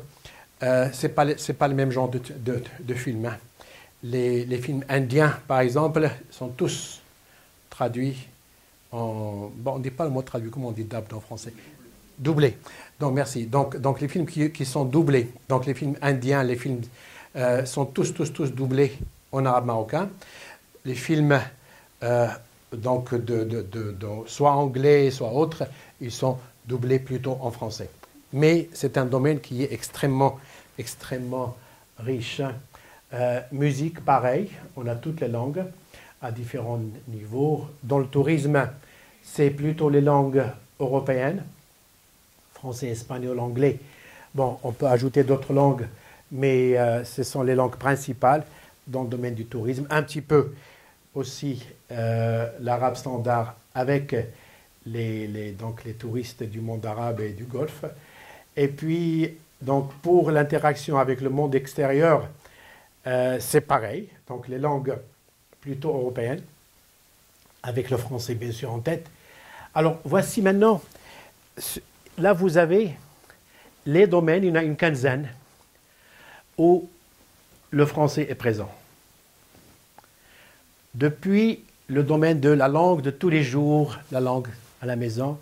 ce n'est pas le même genre de film. Hein. Les films indiens, par exemple, sont tous traduits en... Bon, on ne dit pas le mot traduit, comment on dit dubbed en français? Doublé. Donc, merci. Donc les films qui sont doublés, donc les films indiens, les films sont tous doublés en arabe marocain. Les films, donc, soit anglais, soit autres, ils sont doublés plutôt en français. Mais c'est un domaine qui est extrêmement riche. Musique, pareil, on a toutes les langues à différents niveaux. Dans le tourisme, c'est plutôt les langues européennes, français, espagnol, anglais. Bon, on peut ajouter d'autres langues, mais ce sont les langues principales dans le domaine du tourisme. Un petit peu aussi l'arabe standard avec donc les touristes du monde arabe et du Golfe. Et puis, donc, pour l'interaction avec le monde extérieur, c'est pareil. Donc, les langues plutôt européennes, avec le français bien sûr en tête. Alors, voici maintenant, là vous avez les domaines, il y en a une quinzaine, où le français est présent. Depuis le domaine de la langue de tous les jours, la langue à la maison,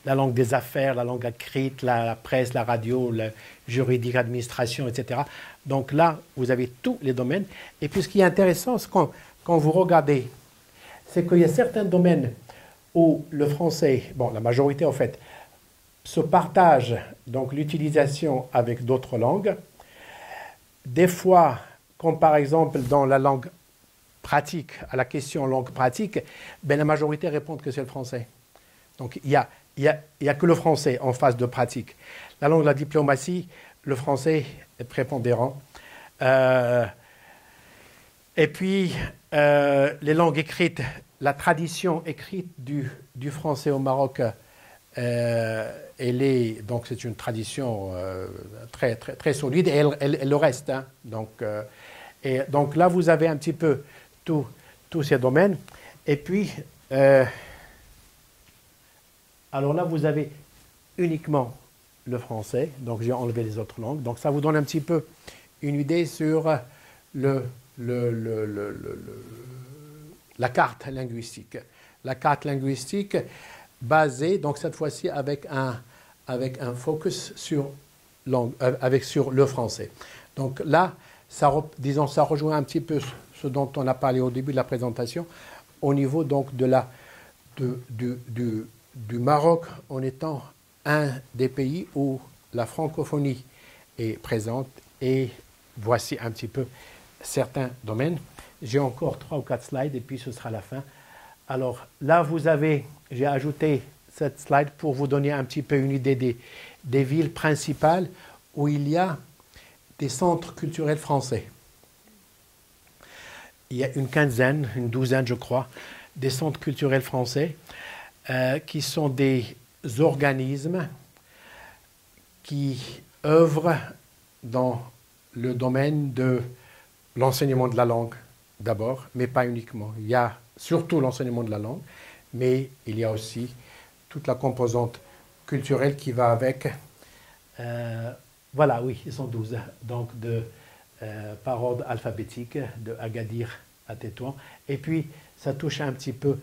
la langue des affaires, la langue écrite, la presse, la radio, le juridique, l'administration, etc. Donc là, vous avez tous les domaines. Et puis ce qui est intéressant, c'est quand vous regardez, c'est qu'il y a certains domaines où le français, bon, la majorité en fait, se partage donc l'utilisation avec d'autres langues. Des fois, comme par exemple dans la langue pratique, à la question langue pratique, ben, la majorité répondent que c'est le français. Donc il y a que le français en phase de pratique. La langue de la diplomatie, le français est prépondérant. Et puis, les langues écrites, la tradition écrite du français au Maroc, donc c'est une tradition très solide et elle le reste. Hein. Donc là, vous avez un petit peu tous ces domaines. Et puis, alors là, vous avez uniquement le français. Donc j'ai enlevé les autres langues. Donc ça vous donne un petit peu une idée sur la carte linguistique. La carte linguistique basée, donc cette fois-ci avec un focus sur le français. Donc là, ça rejoint un petit peu ce dont on a parlé au début de la présentation, au niveau donc du Maroc en étant un des pays où la francophonie est présente. Et voici un petit peu certains domaines. J'ai encore 3 ou 4 slides et puis ce sera la fin. Alors là, j'ai ajouté cette slide pour vous donner un petit peu une idée des villes principales où il y a des centres culturels français. Il y a une quinzaine, une douzaine je crois, des centres culturels français qui sont des organismes qui œuvrent dans le domaine de l'enseignement de la langue d'abord, mais pas uniquement. Il y a surtout l'enseignement de la langue, mais il y a aussi toute la composante culturelle qui va avec. Voilà, oui, ils sont 12. Donc, par ordre alphabétique, de Agadir à Tétouan. Et puis, ça touche un petit peu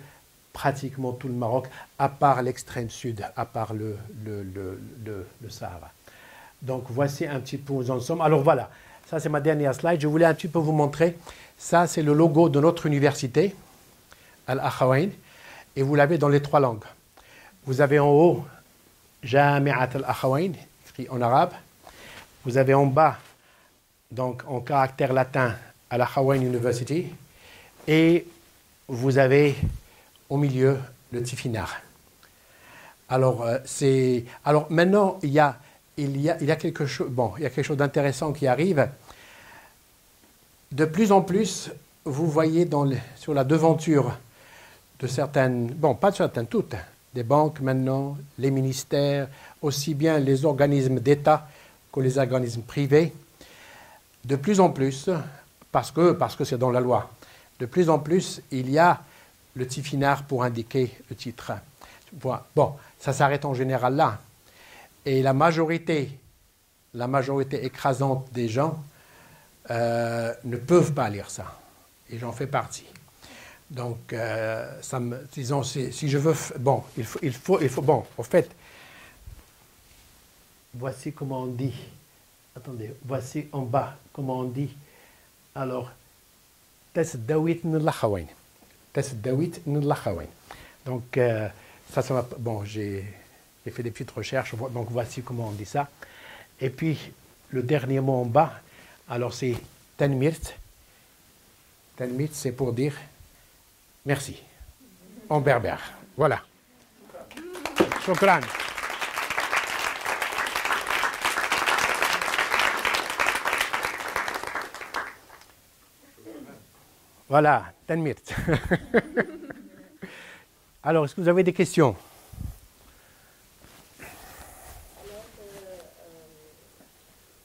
pratiquement tout le Maroc, à part l'extrême sud, à part le Sahara. Donc, voici un petit peu où nous en sommes. Alors, voilà, ça c'est ma dernière slide. Je voulais un petit peu vous montrer. Ça, c'est le logo de notre université, Al-Akhawayn, et vous l'avez dans les 3 langues. Vous avez en haut Jami'at Al-Akhawayn, écrit en arabe. Vous avez en bas, donc en caractère latin, Al-Akhawayn University. Et vous avez au milieu le Tifinagh. Alors, maintenant, il y a quelque chose, bon, il y a quelque chose d'intéressant qui arrive. De plus en plus, vous voyez sur la devanture de certaines, bon, pas de certaines, toutes, des banques maintenant, les ministères, aussi bien les organismes d'État que les organismes privés, de plus en plus, parce que c'est dans la loi, de plus en plus, il y a le tifinagh pour indiquer le titre. Bon, ça s'arrête en général là. Et la majorité écrasante des gens ne peuvent pas lire ça. Et j'en fais partie. Donc, disons, si je veux... Bon, il faut... Bon, en fait, voici comment on dit. Attendez, voici en bas, comment on dit. Alors, Tesdawit n'lachawain. Tesdawit n'lachawain. Donc, ça m'a... Bon, j'ai fait des petites recherches, donc voici comment on dit ça. Et puis, le dernier mot en bas, alors c'est Tenmirt. Tenmirt, c'est pour dire merci, en berbère. Voilà. Shukran. Voilà, Tenmirt. Alors, est-ce que vous avez des questions? Alors,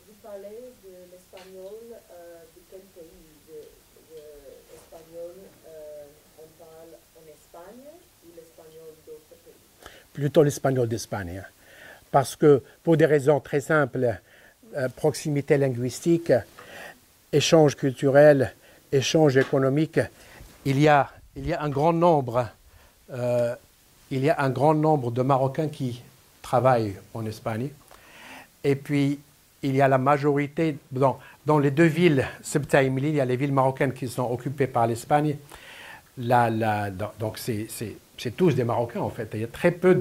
vous parlez de l'espagnol, de quel pays? De l'espagnol, on parle en Espagne ou l'espagnol d'autres pays? Plutôt l'espagnol d'Espagne. Hein. Parce que, pour des raisons très simples, proximité linguistique, échange culturel, échange économique, il y a un grand nombre de Marocains qui travaillent en Espagne. Et puis, il y a la majorité, dans les deux villes, Ceuta et Melilla, il y a les villes marocaines qui sont occupées par l'Espagne. Donc, c'est tous des Marocains, en fait. Il y a très peu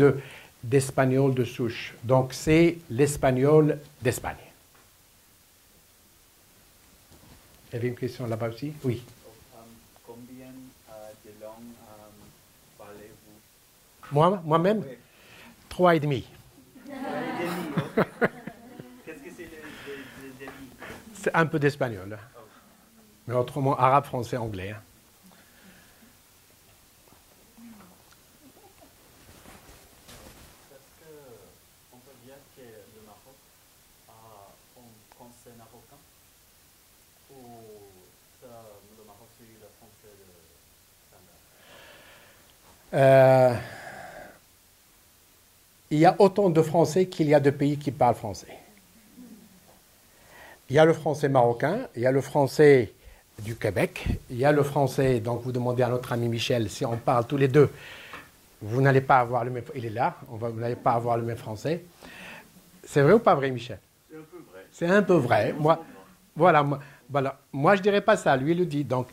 d'Espagnols de souche. Donc, c'est l'espagnol d'Espagne. Il y avait une question là-bas aussi? Oui. Combien de langues parlez-vous? Moi-même? Oui. 3 et demi. 3 et demi, ok. Qu'est-ce que c'est le demi? C'est un peu d'espagnol. Oh. Mais autrement, arabe, français, anglais. Hein. Est-ce qu'on peut dire que le Maroc a un français marocain? Ou le Maroc c'est le français de standard? Il y a autant de Français qu'il y a de pays qui parlent français. Il y a le français marocain, il y a le français du Québec, il y a le français, donc vous demandez à notre ami Michel, si on parle tous les deux, vous n'allez pas avoir le même... Il est là, vous n'allez pas avoir le même français. C'est vrai ou pas vrai, Michel? C'est un peu vrai. C'est un peu vrai. Moi, je ne dirais pas ça, lui, il le dit. Donc,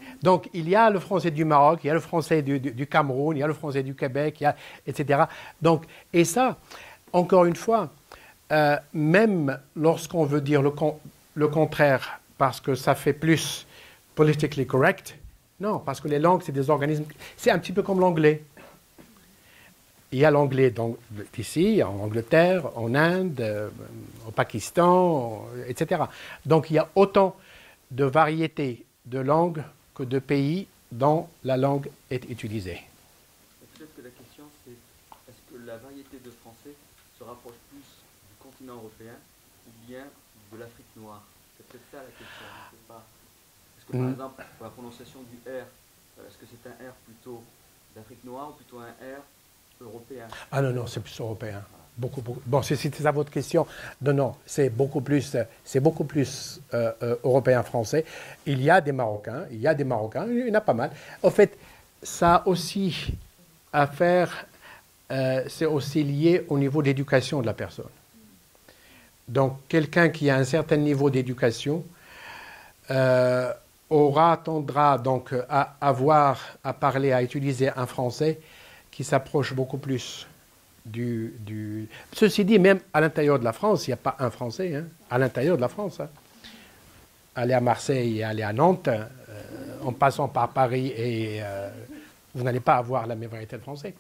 il y a le français du Maroc, il y a le français du Cameroun, il y a le français du Québec, etc. Donc, et ça, encore une fois, même lorsqu'on veut dire le contraire, parce que ça fait plus politically correct, non, parce que les langues, c'est des organismes... C'est un petit peu comme l'anglais. Il y a l'anglais ici, en Angleterre, en Inde, au Pakistan, etc. Donc, il y a autant de variétés de langues que de pays dont la langue est utilisée. Peut-être que la question c'est, est-ce que la variété de français se rapproche plus du continent européen ou bien de l'Afrique noire? C'est peut-être ça la question, je ne sais pas. Est-ce que par exemple, pour la prononciation du R, est-ce que c'est un R plutôt d'Afrique noire ou plutôt un R européen? Ah non, c'est plus européen. Beaucoup. Bon, si c'est ça votre question, non, c'est beaucoup plus européen-français. Il y a des Marocains, il y en a pas mal. En fait, ça a aussi à faire, c'est aussi lié au niveau d'éducation de la personne. Donc, quelqu'un qui a un certain niveau d'éducation tendra donc à parler, à utiliser un français qui s'approche beaucoup plus Ceci dit, même à l'intérieur de la France, il n'y a pas un Français, hein, à l'intérieur de la France. Hein. Aller à Marseille et aller à Nantes, en passant par Paris, et vous n'allez pas avoir la même variété de français.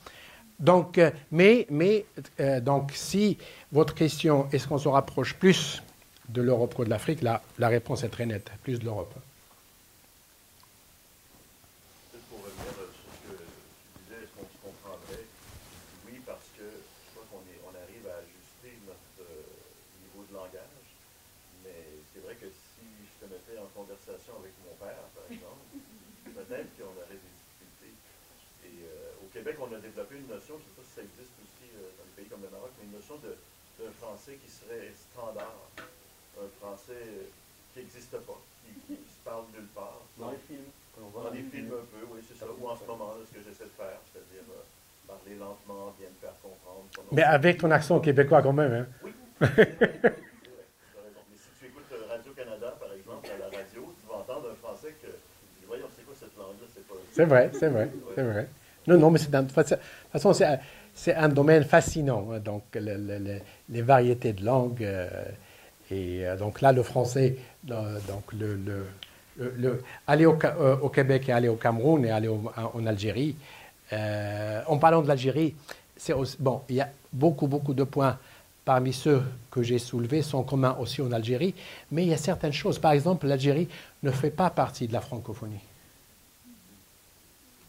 Donc, donc, si votre question, est-ce qu'on se rapproche plus de l'Europe que de l'Afrique, la réponse est très nette, plus de l'Europe. qu'on a développé une notion, je ne sais pas si ça existe aussi dans des pays comme le Maroc, mais une notion d'un français qui serait standard, un français qui n'existe pas, qui se parle nulle part. Dans les films, que l'on voit Dans des films un peu, oui, c'est ça. Ou en ce moment, ce que j'essaie de faire, c'est-à-dire parler lentement, bien me faire comprendre. Mais avec ton accent québécois quand même. Hein. Oui, c'est vrai, tu as raison. Mais si tu écoutes Radio-Canada, par exemple, à la radio, tu vas entendre un français que tu dis, voyons, c'est quoi cette langue-là? C'est vrai, c'est vrai, c'est vrai. Non, mais de toute façon, c'est un domaine fascinant, hein, donc les variétés de langues. Donc là, le français, donc aller au Québec et aller au Cameroun et aller en Algérie. En parlant de l'Algérie, bon, il y a beaucoup de points parmi ceux que j'ai soulevés sont communs aussi en Algérie, mais il y a certaines choses. Par exemple, l'Algérie ne fait pas partie de la francophonie.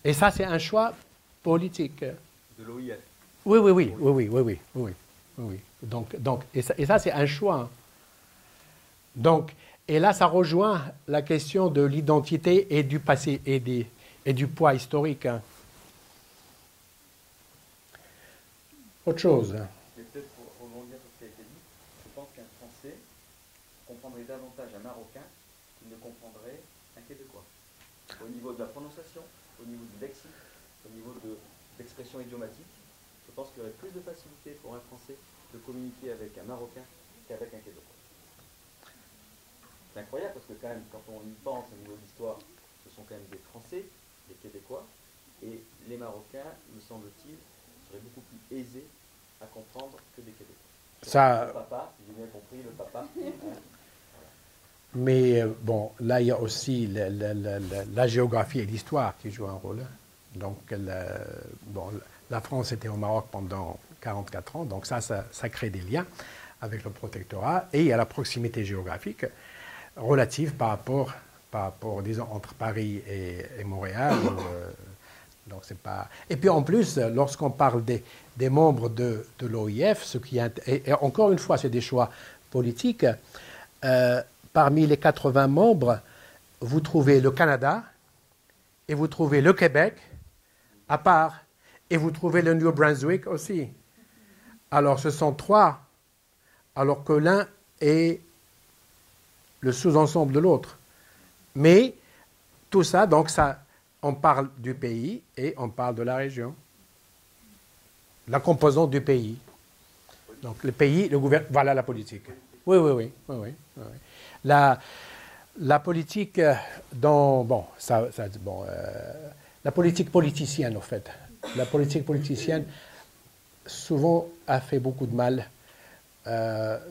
Et ça, c'est un choix politique. de l'OIF. Oui. Donc, et ça c'est un choix. Donc, et là, ça rejoint la question de l'identité et du passé et du poids historique. Autre chose. Mais peut-être pour rebondir sur ce qui a été dit, je pense qu'un Français comprendrait davantage un Marocain qu'il ne comprendrait un Québécois. Au niveau de la prononciation, au niveau du lexique, au niveau de l'expression idiomatique, je pense qu'il y aurait plus de facilité pour un Français de communiquer avec un Marocain qu'avec un Québécois. C'est incroyable parce que quand même, quand on y pense au niveau de l'histoire, ce sont quand même des Français, des Québécois, et les Marocains, me semble-t-il, seraient beaucoup plus aisés à comprendre que des Québécois. Ça, Le papa, si j'ai bien compris, le papa. mais bon, là, il y a aussi la géographie et l'histoire qui jouent un rôle. Donc, la France était au Maroc pendant 44 ans, donc ça crée des liens avec le protectorat. Et il y a la proximité géographique relative par rapport, disons, entre Paris et Montréal. Donc c'est pas... Et puis en plus, lorsqu'on parle des membres de l'OIF, et encore une fois, c'est des choix politiques, parmi les 80 membres, vous trouvez le Canada et vous trouvez le Québec à part, et vous trouvez le New Brunswick aussi. Alors ce sont 3, alors que l'un est le sous-ensemble de l'autre. Mais tout ça, donc ça, on parle du pays et on parle de la région. La composante du pays. Donc le pays, le gouvernement, voilà la politique. Oui. La politique la politique politicienne, en fait. La politique politicienne, souvent, a fait beaucoup de mal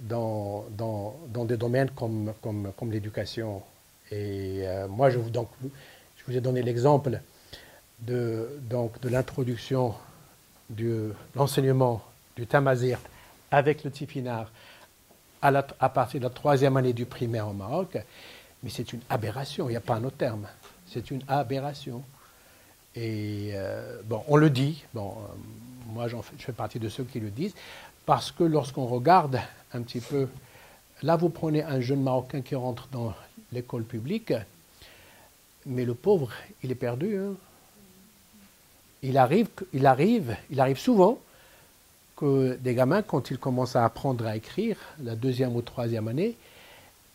dans des domaines comme l'éducation. Et moi, je vous ai donné l'exemple de l'introduction de l'enseignement du Tamazight avec le Tifinagh à partir de la 3e année du primaire au Maroc. Mais c'est une aberration, il n'y a pas un autre terme. C'est une aberration. Et on le dit, moi je fais partie de ceux qui le disent, parce que lorsqu'on regarde un petit peu, là vous prenez un jeune Marocain qui rentre dans l'école publique, mais le pauvre, il est perdu. Hein. Il arrive souvent que des gamins, quand ils commencent à apprendre à écrire, la 2e ou 3e année,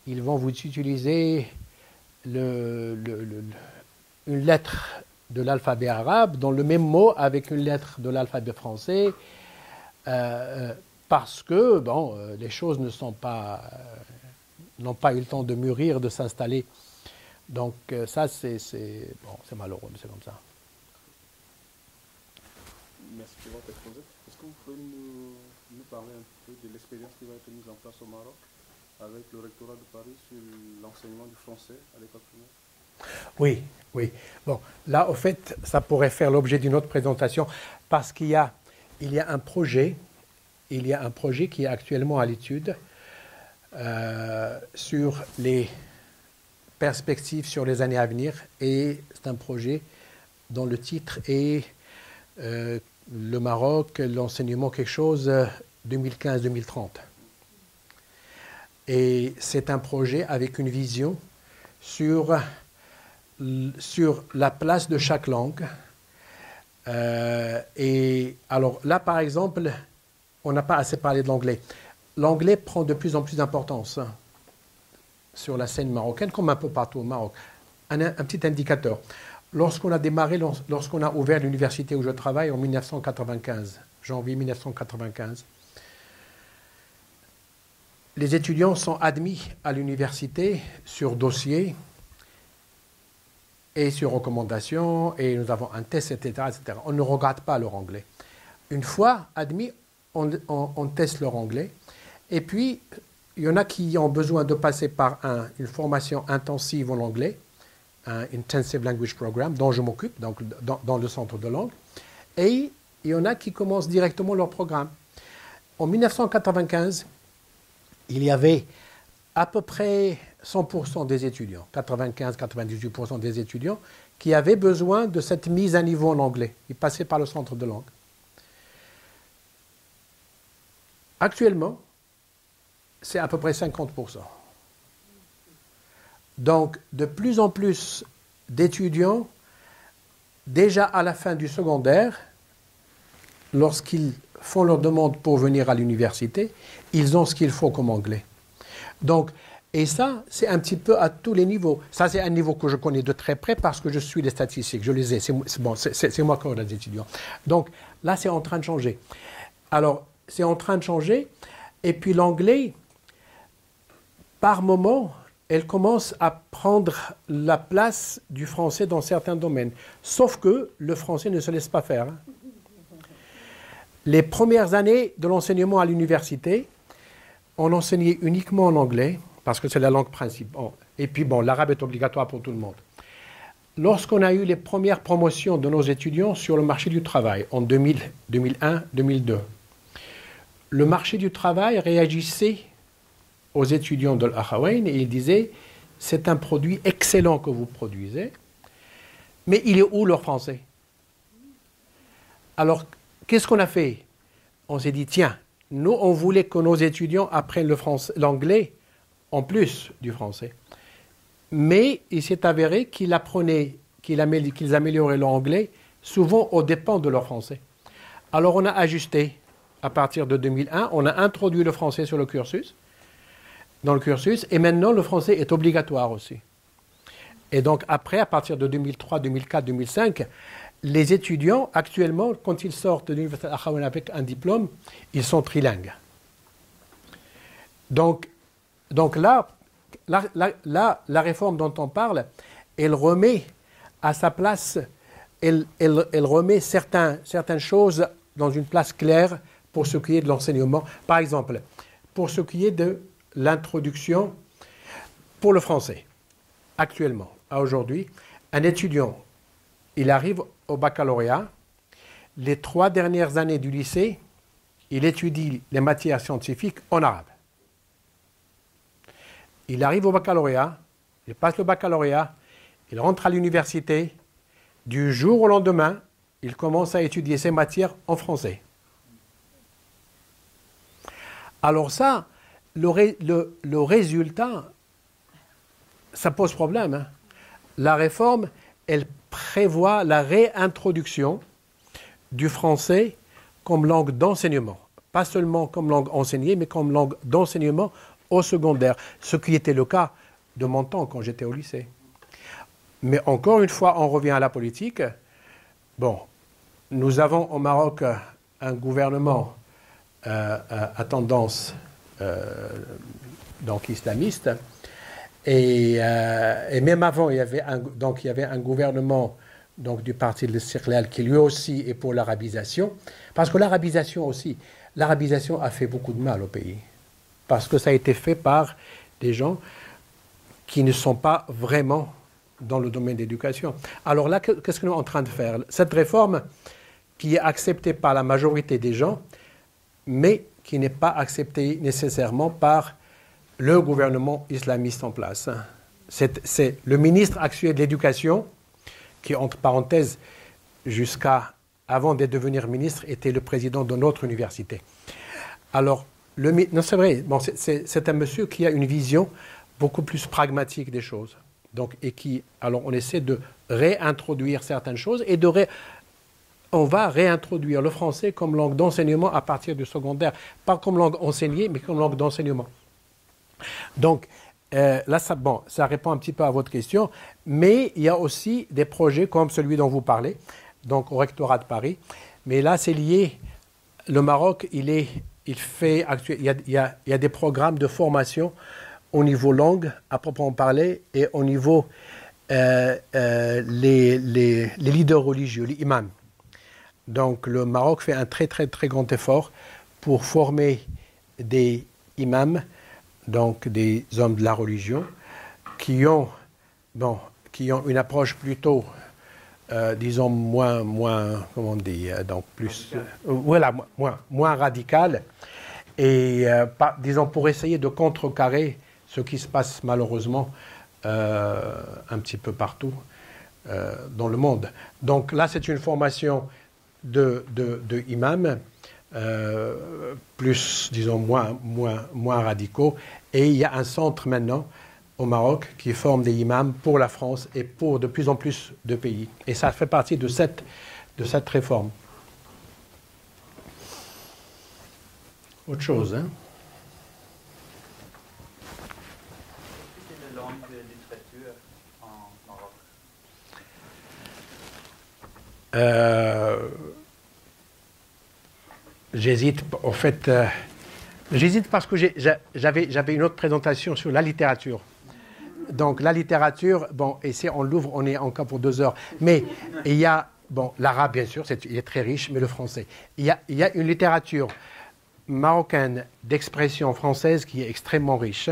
ils vont vous utiliser une lettre de l'alphabet arabe dans le même mot avec une lettre de l'alphabet français, parce que les choses n'ont pas eu le temps de mûrir, de s'installer. Donc ça, c'est malheureux, mais c'est comme ça. Merci pour votre exposé. Est-ce que vous pouvez nous parler un peu de l'expérience qui va être mise en place au Maroc avec le rectorat de Paris sur l'enseignement du français à l'école primaire? Oui. Bon, là, au fait, ça pourrait faire l'objet d'une autre présentation parce qu'il y a un projet qui est actuellement à l'étude sur les perspectives sur les années à venir, et c'est un projet dont le titre est le Maroc, l'enseignement quelque chose 2015-2030. Et c'est un projet avec une vision sur la place de chaque langue Et alors là, par exemple, on n'a pas assez parlé de l'anglais. L'anglais prend de plus en plus d'importance sur la scène marocaine, comme un peu partout au Maroc. Un petit indicateur. Lorsqu'on a démarré, lorsqu'on a ouvert l'université où je travaille en 1995, janvier 1995, les étudiants sont admis à l'université sur dossier et sur recommandation, et nous avons un test, etc., etc. On ne regarde pas leur anglais. Une fois admis, on teste leur anglais. Et puis, il y en a qui ont besoin de passer par une formation intensive en anglais, un Intensive Language Program, dont je m'occupe, donc dans le centre de langue. Et il y en a qui commencent directement leur programme. En 1995, il y avait à peu près 100% des étudiants, 95-98% des étudiants, qui avaient besoin de cette mise à niveau en anglais. Ils passaient par le centre de langue. Actuellement, c'est à peu près 50%. Donc, de plus en plus d'étudiants, déjà à la fin du secondaire, lorsqu'ils font leur demande pour venir à l'université, ils ont ce qu'il faut comme anglais. Donc, et ça, c'est un petit peu à tous les niveaux. Ça, c'est un niveau que je connais de très près parce que je suis les statistiques, je les ai. C'est moi qui ai les étudiants. Donc, là, c'est en train de changer. Alors, c'est en train de changer. Et puis, l'anglais, par moment, elle commence à prendre la place du français dans certains domaines. Sauf que le français ne se laisse pas faire. Hein. Les premières années de l'enseignement à l'université, on enseignait uniquement en anglais, parce que c'est la langue principale. Et puis, bon, l'arabe est obligatoire pour tout le monde. Lorsqu'on a eu les premières promotions de nos étudiants sur le marché du travail, en 2000, 2001, 2002, le marché du travail réagissait aux étudiants de l'Akhawayn et il disait « c'est un produit excellent que vous produisez, mais il est où leur français ?» Alors, qu'est-ce qu'on a fait? On s'est dit « tiens, nous, on voulait que nos étudiants apprennent l'anglais en plus du français. » Mais il s'est avéré qu'ils amélioraient leur anglais souvent aux dépens de leur français. Alors, on a ajusté à partir de 2001, on a introduit le français sur le cursus, dans le cursus, et maintenant le français est obligatoire aussi. Et donc après, à partir de 2003, 2004, 2005, les étudiants, actuellement, quand ils sortent de l'Université Al-Akhawayn avec un diplôme, ils sont trilingues. Donc là, la réforme dont on parle, elle remet à sa place, elle remet certaines choses dans une place claire pour ce qui est de l'enseignement. Par exemple, pour ce qui est de l'introduction pour le français. Actuellement, à aujourd'hui, un étudiant, il arrive au baccalauréat, les 3 dernières années du lycée, il étudie les matières scientifiques en arabe. Il arrive au baccalauréat, il passe le baccalauréat, il rentre à l'université, du jour au lendemain, il commence à étudier ces matières en français. Alors ça, le résultat, ça pose problème. Hein. La réforme, elle prévoit la réintroduction du français comme langue d'enseignement. Pas seulement comme langue enseignée, mais comme langue d'enseignement au secondaire. Ce qui était le cas de mon temps quand j'étais au lycée. Mais encore une fois, on revient à la politique. Bon, nous avons au Maroc un gouvernement à tendance donc islamiste. Et même avant, il y avait un gouvernement donc, du parti de l'Istiqlal qui lui aussi est pour l'arabisation. Parce que l'arabisation a fait beaucoup de mal au pays. Parce que ça a été fait par des gens qui ne sont pas vraiment dans le domaine de l'éducation. Alors là, qu'est-ce que nous sommes en train de faire? Cette réforme qui est acceptée par la majorité des gens, mais qui n'est pas acceptée nécessairement par le gouvernement islamiste en place. C'est le ministre actuel de l'Éducation, qui, entre parenthèses, jusqu'à avant de devenir ministre, était le président de notre université. Alors, non, c'est vrai, bon, c'est un monsieur qui a une vision beaucoup plus pragmatique des choses. Donc, alors, on essaie de réintroduire certaines choses et on va réintroduire le français comme langue d'enseignement à partir du secondaire. Pas comme langue enseignée, mais comme langue d'enseignement. Donc, là, ça répond un petit peu à votre question, mais il y a aussi des projets comme celui dont vous parlez, donc au rectorat de Paris. Mais là, c'est lié. Le Maroc, il y a des programmes de formation au niveau langue, à proprement parler, et au niveau les leaders religieux, les imams. Donc, le Maroc fait un très, très, très grand effort pour former des imams, donc des hommes de la religion, qui ont une approche plutôt, disons, comment on dit, donc plus, voilà, moins radicale, et, disons, pour essayer de contrecarrer ce qui se passe malheureusement un petit peu partout dans le monde. Donc là, c'est une formation de imams, plus, disons, moins radicaux. Et il y a un centre maintenant au Maroc qui forme des imams pour la France et pour de plus en plus de pays. Et ça fait partie de cette réforme. Autre chose, hein? C'est la langue de littérature en Maroc. J'hésite, en fait, j'hésite parce que j'avais une autre présentation sur la littérature. Donc la littérature, bon, et si on l'ouvre, on est encore pour 2 heures. Mais il y a, bon, l'arabe bien sûr, il est très riche, mais le français. Il y a une littérature marocaine d'expression française qui est extrêmement riche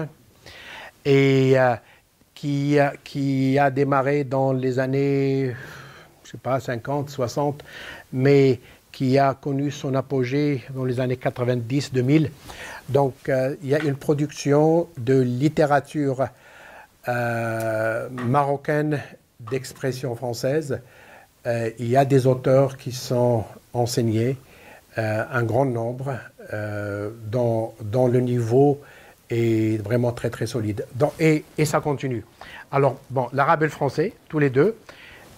et qui a démarré dans les années, je sais pas, 50, 60, mais qui a connu son apogée dans les années 90-2000. Donc, il y a une production de littérature marocaine d'expression française. Il y a des auteurs qui sont enseignés, un grand nombre, dont le niveau est vraiment très, très solide. Et ça continue. Alors, bon, l'arabe et le français, tous les deux.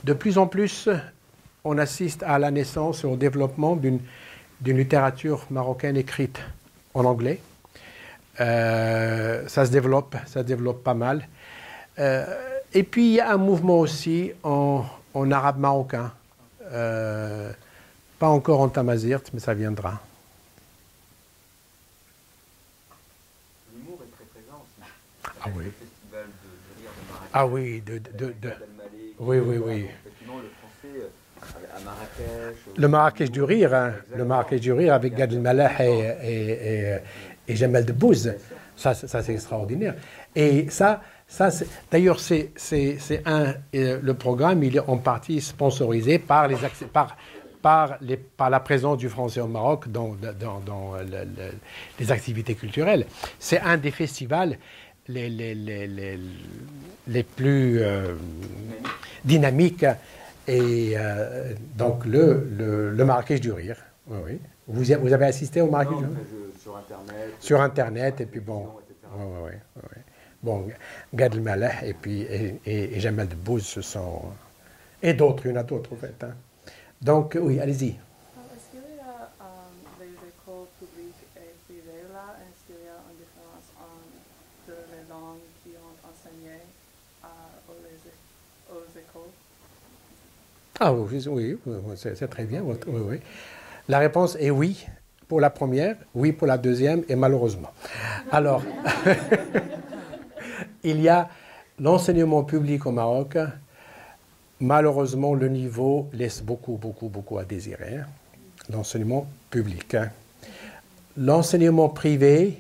De plus en plus, on assiste à la naissance et au développement d'une littérature marocaine écrite en anglais. Ça se développe pas mal. Et puis, il y a un mouvement aussi en arabe marocain. Pas encore en tamazirt, mais ça viendra. L'humour est très présent aussi. Ah oui. Le festival de rire de Marrakech. Ah oui, oui. Effectivement, le français à Marrakech. Le Marrakech du rire, hein, le Marrakech du rire avec Gad Elmaleh et Jamel Debbouze, ça c'est extraordinaire. Et ça d'ailleurs, le programme, il est en partie sponsorisé par la présence du français au Maroc dans les activités culturelles. C'est un des festivals les plus dynamiques. Et donc, le Marrakech du rire. Oui, oui. Vous avez assisté au Marrakech du rire? Sur Internet. Sur Internet, et puis bon. Oui. Bon, Gad Elmaleh et Jamel Debbouze, ce sont. Et d'autres, il y en a d'autres, en fait. Hein. Donc, oui, allez-y. Est-ce qu'il y a des écoles publiques et privées là? Est-ce qu'il y a une différence entre les langues qui ont enseigné aux écoles? Ah oui, c'est très bien. Oui. La réponse est oui pour la première, oui pour la deuxième, et malheureusement. Alors, il y a l'enseignement public au Maroc. Malheureusement, le niveau laisse beaucoup à désirer. Hein. L'enseignement public. Hein. L'enseignement privé,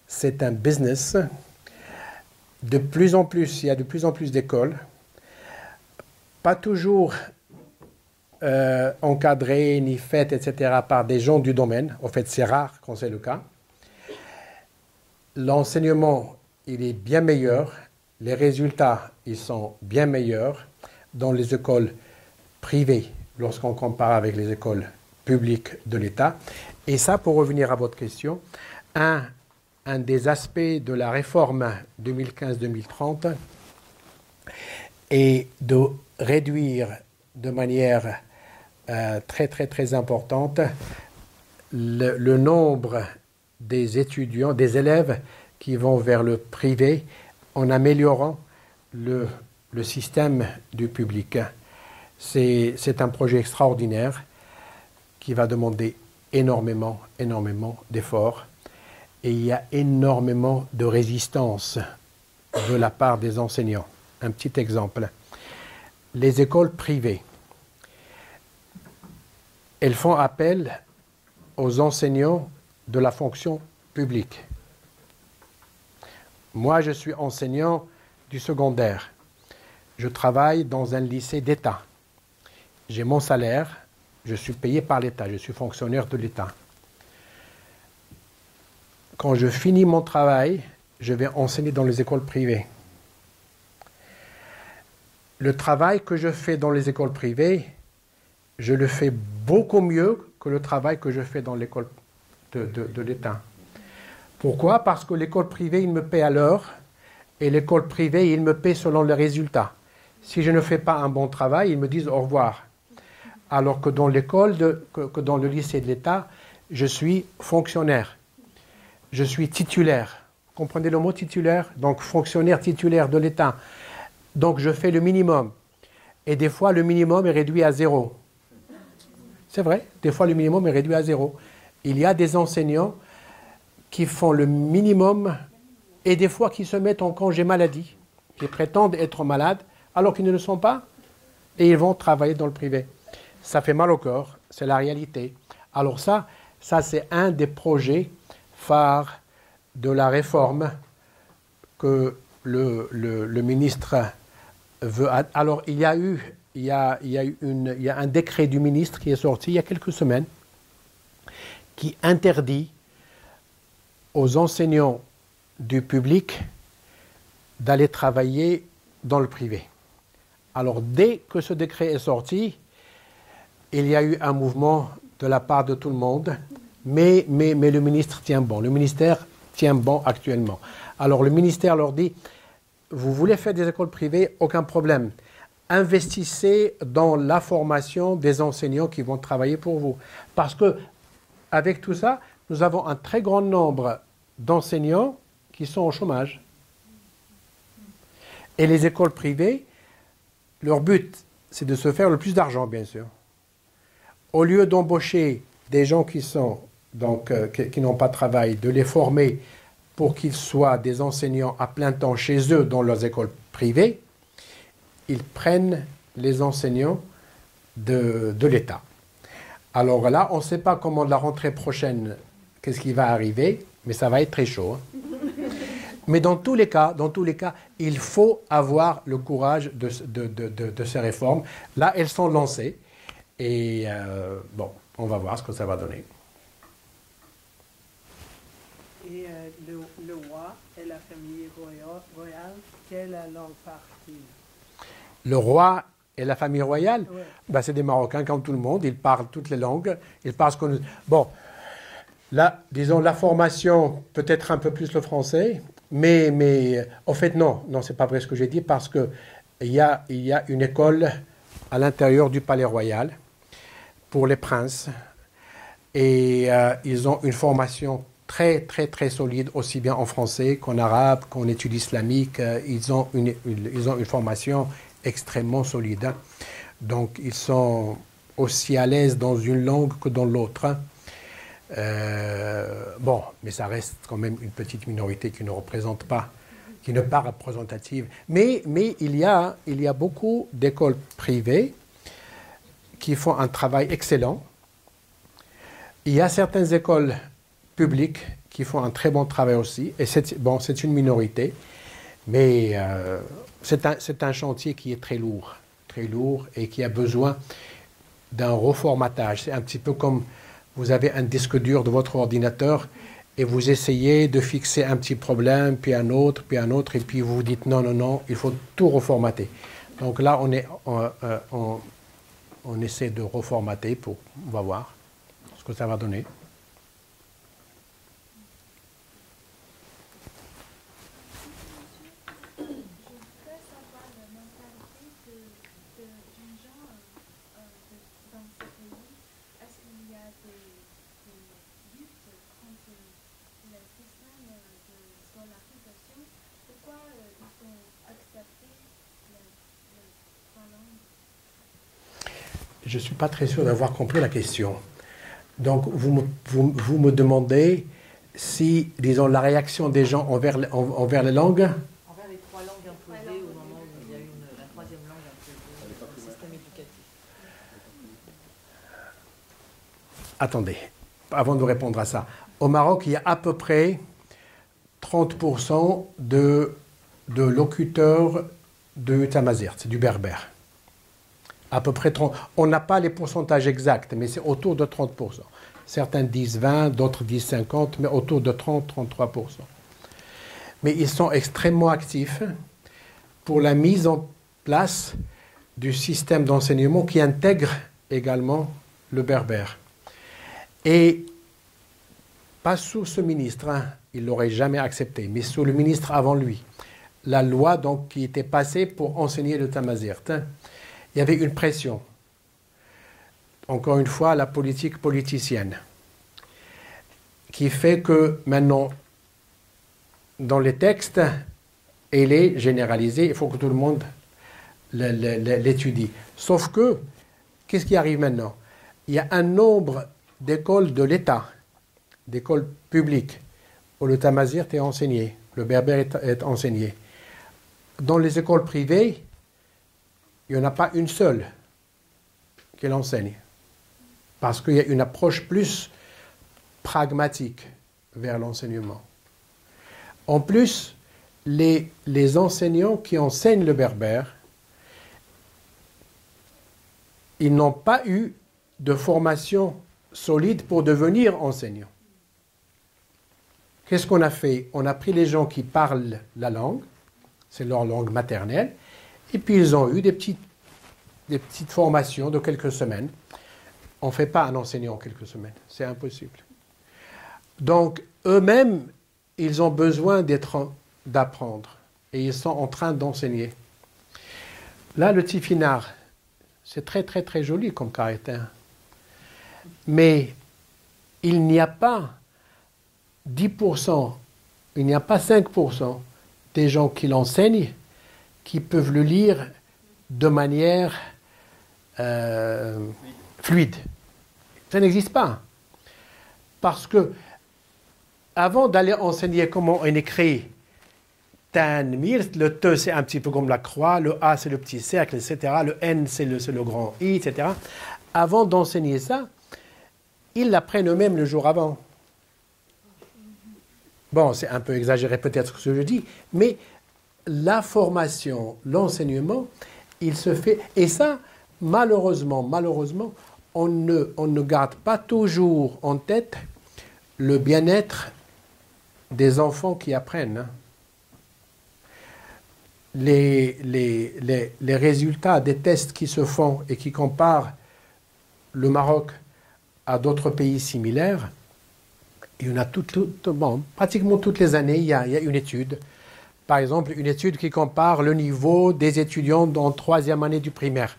c'est un business. De plus en plus, il y a de plus en plus d'écoles. Pas toujours encadrées, ni faites, etc., par des gens du domaine. En fait, c'est rare quand c'est le cas. L'enseignement, il est bien meilleur. Les résultats, ils sont bien meilleurs dans les écoles privées lorsqu'on compare avec les écoles publiques de l'État. Et ça, pour revenir à votre question, un des aspects de la réforme 2015-2030 est de réduire de manière très très très importante, le nombre des étudiants, des élèves qui vont vers le privé en améliorant le système du public. C'est un projet extraordinaire qui va demander énormément d'efforts et il y a énormément de résistance de la part des enseignants. Un petit exemple. Les écoles privées, elles font appel aux enseignants de la fonction publique. Moi, je suis enseignant du secondaire. Je travaille dans un lycée d'État. J'ai mon salaire, je suis payé par l'État, je suis fonctionnaire de l'État. Quand je finis mon travail, je vais enseigner dans les écoles privées. Le travail que je fais dans les écoles privées, je le fais beaucoup mieux que le travail que je fais dans l'école de l'État. Pourquoi? Parce que l'école privée, il me paie à l'heure et l'école privée, il me paie selon les résultats. Si je ne fais pas un bon travail, ils me disent au revoir. Alors que dans l'école, que dans le lycée de l'État, je suis fonctionnaire. Je suis titulaire. Vous comprenez le mot titulaire? Donc fonctionnaire titulaire de l'État. Donc je fais le minimum. Et des fois, le minimum est réduit à 0. C'est vrai, des fois le minimum est réduit à 0. Il y a des enseignants qui font le minimum et des fois qui se mettent en congé maladie, qui prétendent être malades alors qu'ils ne le sont pas et ils vont travailler dans le privé. Ça fait mal au corps, c'est la réalité. Alors ça c'est un des projets phares de la réforme que le ministre veut. Alors il y a un décret du ministre qui est sorti il y a quelques semaines qui interdit aux enseignants du public d'aller travailler dans le privé. Alors dès que ce décret est sorti, il y a eu un mouvement de la part de tout le monde, mais le ministre tient bon. Le ministère tient bon actuellement. Alors le ministère leur dit, vous voulez faire des écoles privées, aucun problème. Investissez dans la formation des enseignants qui vont travailler pour vous. Parce que avec tout ça, nous avons un très grand nombre d'enseignants qui sont au chômage. Et les écoles privées, leur but, c'est de se faire le plus d'argent, bien sûr. Au lieu d'embaucher des gens qui n'ont pas de travail, de les former pour qu'ils soient des enseignants à plein temps chez eux dans leurs écoles privées, ils prennent les enseignants de l'État. Alors là, on ne sait pas comment de la rentrée prochaine, qu'est-ce qui va arriver, mais ça va être très chaud. Mais dans tous les cas, il faut avoir le courage de ces réformes. Là, elles sont lancées. Et bon, on va voir ce que ça va donner. Et le roi et la famille royale, quelle langue parle-t-il? Le roi et la famille royale, ouais. Ben, c'est des Marocains comme tout le monde. Ils parlent toutes les langues. Ils parlent ce qu'on... Bon, là, disons, la formation, peut-être un peu plus le français. Mais en fait, non, c'est pas vrai ce que j'ai dit, parce qu'il y a une école à l'intérieur du Palais Royal pour les princes. Et ils ont une formation très, très, très solide, aussi bien en français qu'en arabe, qu'en études islamiques. Ils ont une formation extrêmement solide. Donc, ils sont aussi à l'aise dans une langue que dans l'autre. Bon, mais ça reste quand même une petite minorité qui ne représente pas, qui n'est pas représentative. Mais il y a beaucoup d'écoles privées qui font un travail excellent. Il y a certaines écoles publiques qui font un très bon travail aussi. Et c'est une minorité, mais c'est un chantier qui est très lourd et qui a besoin d'un reformatage. C'est un petit peu comme vous avez un disque dur de votre ordinateur et vous essayez de fixer un petit problème, puis un autre, et puis vous vous dites non, il faut tout reformater. Donc là, on essaie de reformater on va voir ce que ça va donner. D'une gens dans ce pays je ne suis pas très sûr d'avoir compris la question. Donc, vous me demandez si, disons, la réaction des gens envers les langues... Envers les 3 langues imposées au moment où il y a eu la 3e langue imposée dans le système éducatif. Attendez, avant de répondre à ça. Au Maroc, il y a à peu près 30% de locuteurs de tamazight, c'est du berbère. À peu près 30%. On n'a pas les pourcentages exacts, mais c'est autour de 30%. Certains disent 20, d'autres disent 50, mais autour de 30-33%. Mais ils sont extrêmement actifs pour la mise en place du système d'enseignement qui intègre également le berbère. Et pas sous ce ministre, hein, il ne l'aurait jamais accepté, mais sous le ministre avant lui. La loi donc, qui était passée pour enseigner le tamazight, hein, il y avait une pression. Encore une fois, la politique politicienne, qui fait que maintenant, dans les textes, elle est généralisée, il faut que tout le monde l'étudie. Sauf que, qu'est-ce qui arrive maintenant? Il y a un nombre d'écoles de l'État, d'écoles publiques, où le tamazight est enseigné, le berbère est enseigné. Dans les écoles privées, il n'y en a pas une seule qui l'enseigne. Parce qu'il y a une approche plus pragmatique vers l'enseignement. En plus, les enseignants qui enseignent le berbère, ils n'ont pas eu de formation solide pour devenir enseignants. Qu'est-ce qu'on a fait? On a pris les gens qui parlent la langue, c'est leur langue maternelle, et puis ils ont eu des petites formations de quelques semaines. On ne fait pas un enseignant en quelques semaines, c'est impossible. Donc, eux-mêmes, ils ont besoin d'apprendre, et ils sont en train d'enseigner. Là, le tifinagh, c'est très très très joli comme caractère. Mais il n'y a pas 10%, il n'y a pas 5% des gens qui l'enseignent qui peuvent le lire de manière fluide. Ça n'existe pas. Parce que avant d'aller enseigner comment on écrit Tanmir, le T c'est un petit peu comme la croix, le A c'est le petit cercle, etc. Le N c'est le grand I, etc. Avant d'enseigner ça, ils l'apprennent eux-mêmes le jour avant. Bon, c'est un peu exagéré peut-être ce que je dis, mais la formation, l'enseignement, il se fait... Et ça, malheureusement, on ne garde pas toujours en tête le bien-être des enfants qui apprennent. Hein. Les résultats des tests qui se font et qui comparent le Maroc à d'autres pays similaires, il y en a pratiquement toutes les années, il y a une étude. Par exemple, une étude qui compare le niveau des étudiants en 3e année du primaire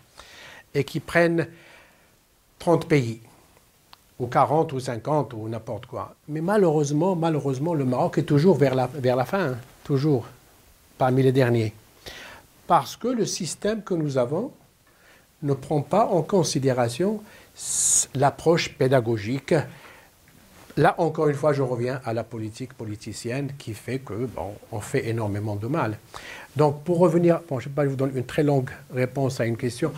et qui prennent 30 pays, ou 40, ou 50, ou n'importe quoi. Mais malheureusement, le Maroc est toujours vers la fin, hein, toujours, parmi les derniers. Parce que le système que nous avons ne prend pas en considération l'approche pédagogique. Là, encore une fois, je reviens à la politique politicienne qui fait que, on fait énormément de mal. Donc, pour revenir, je ne sais pas, je vous donne une très longue réponse à une question.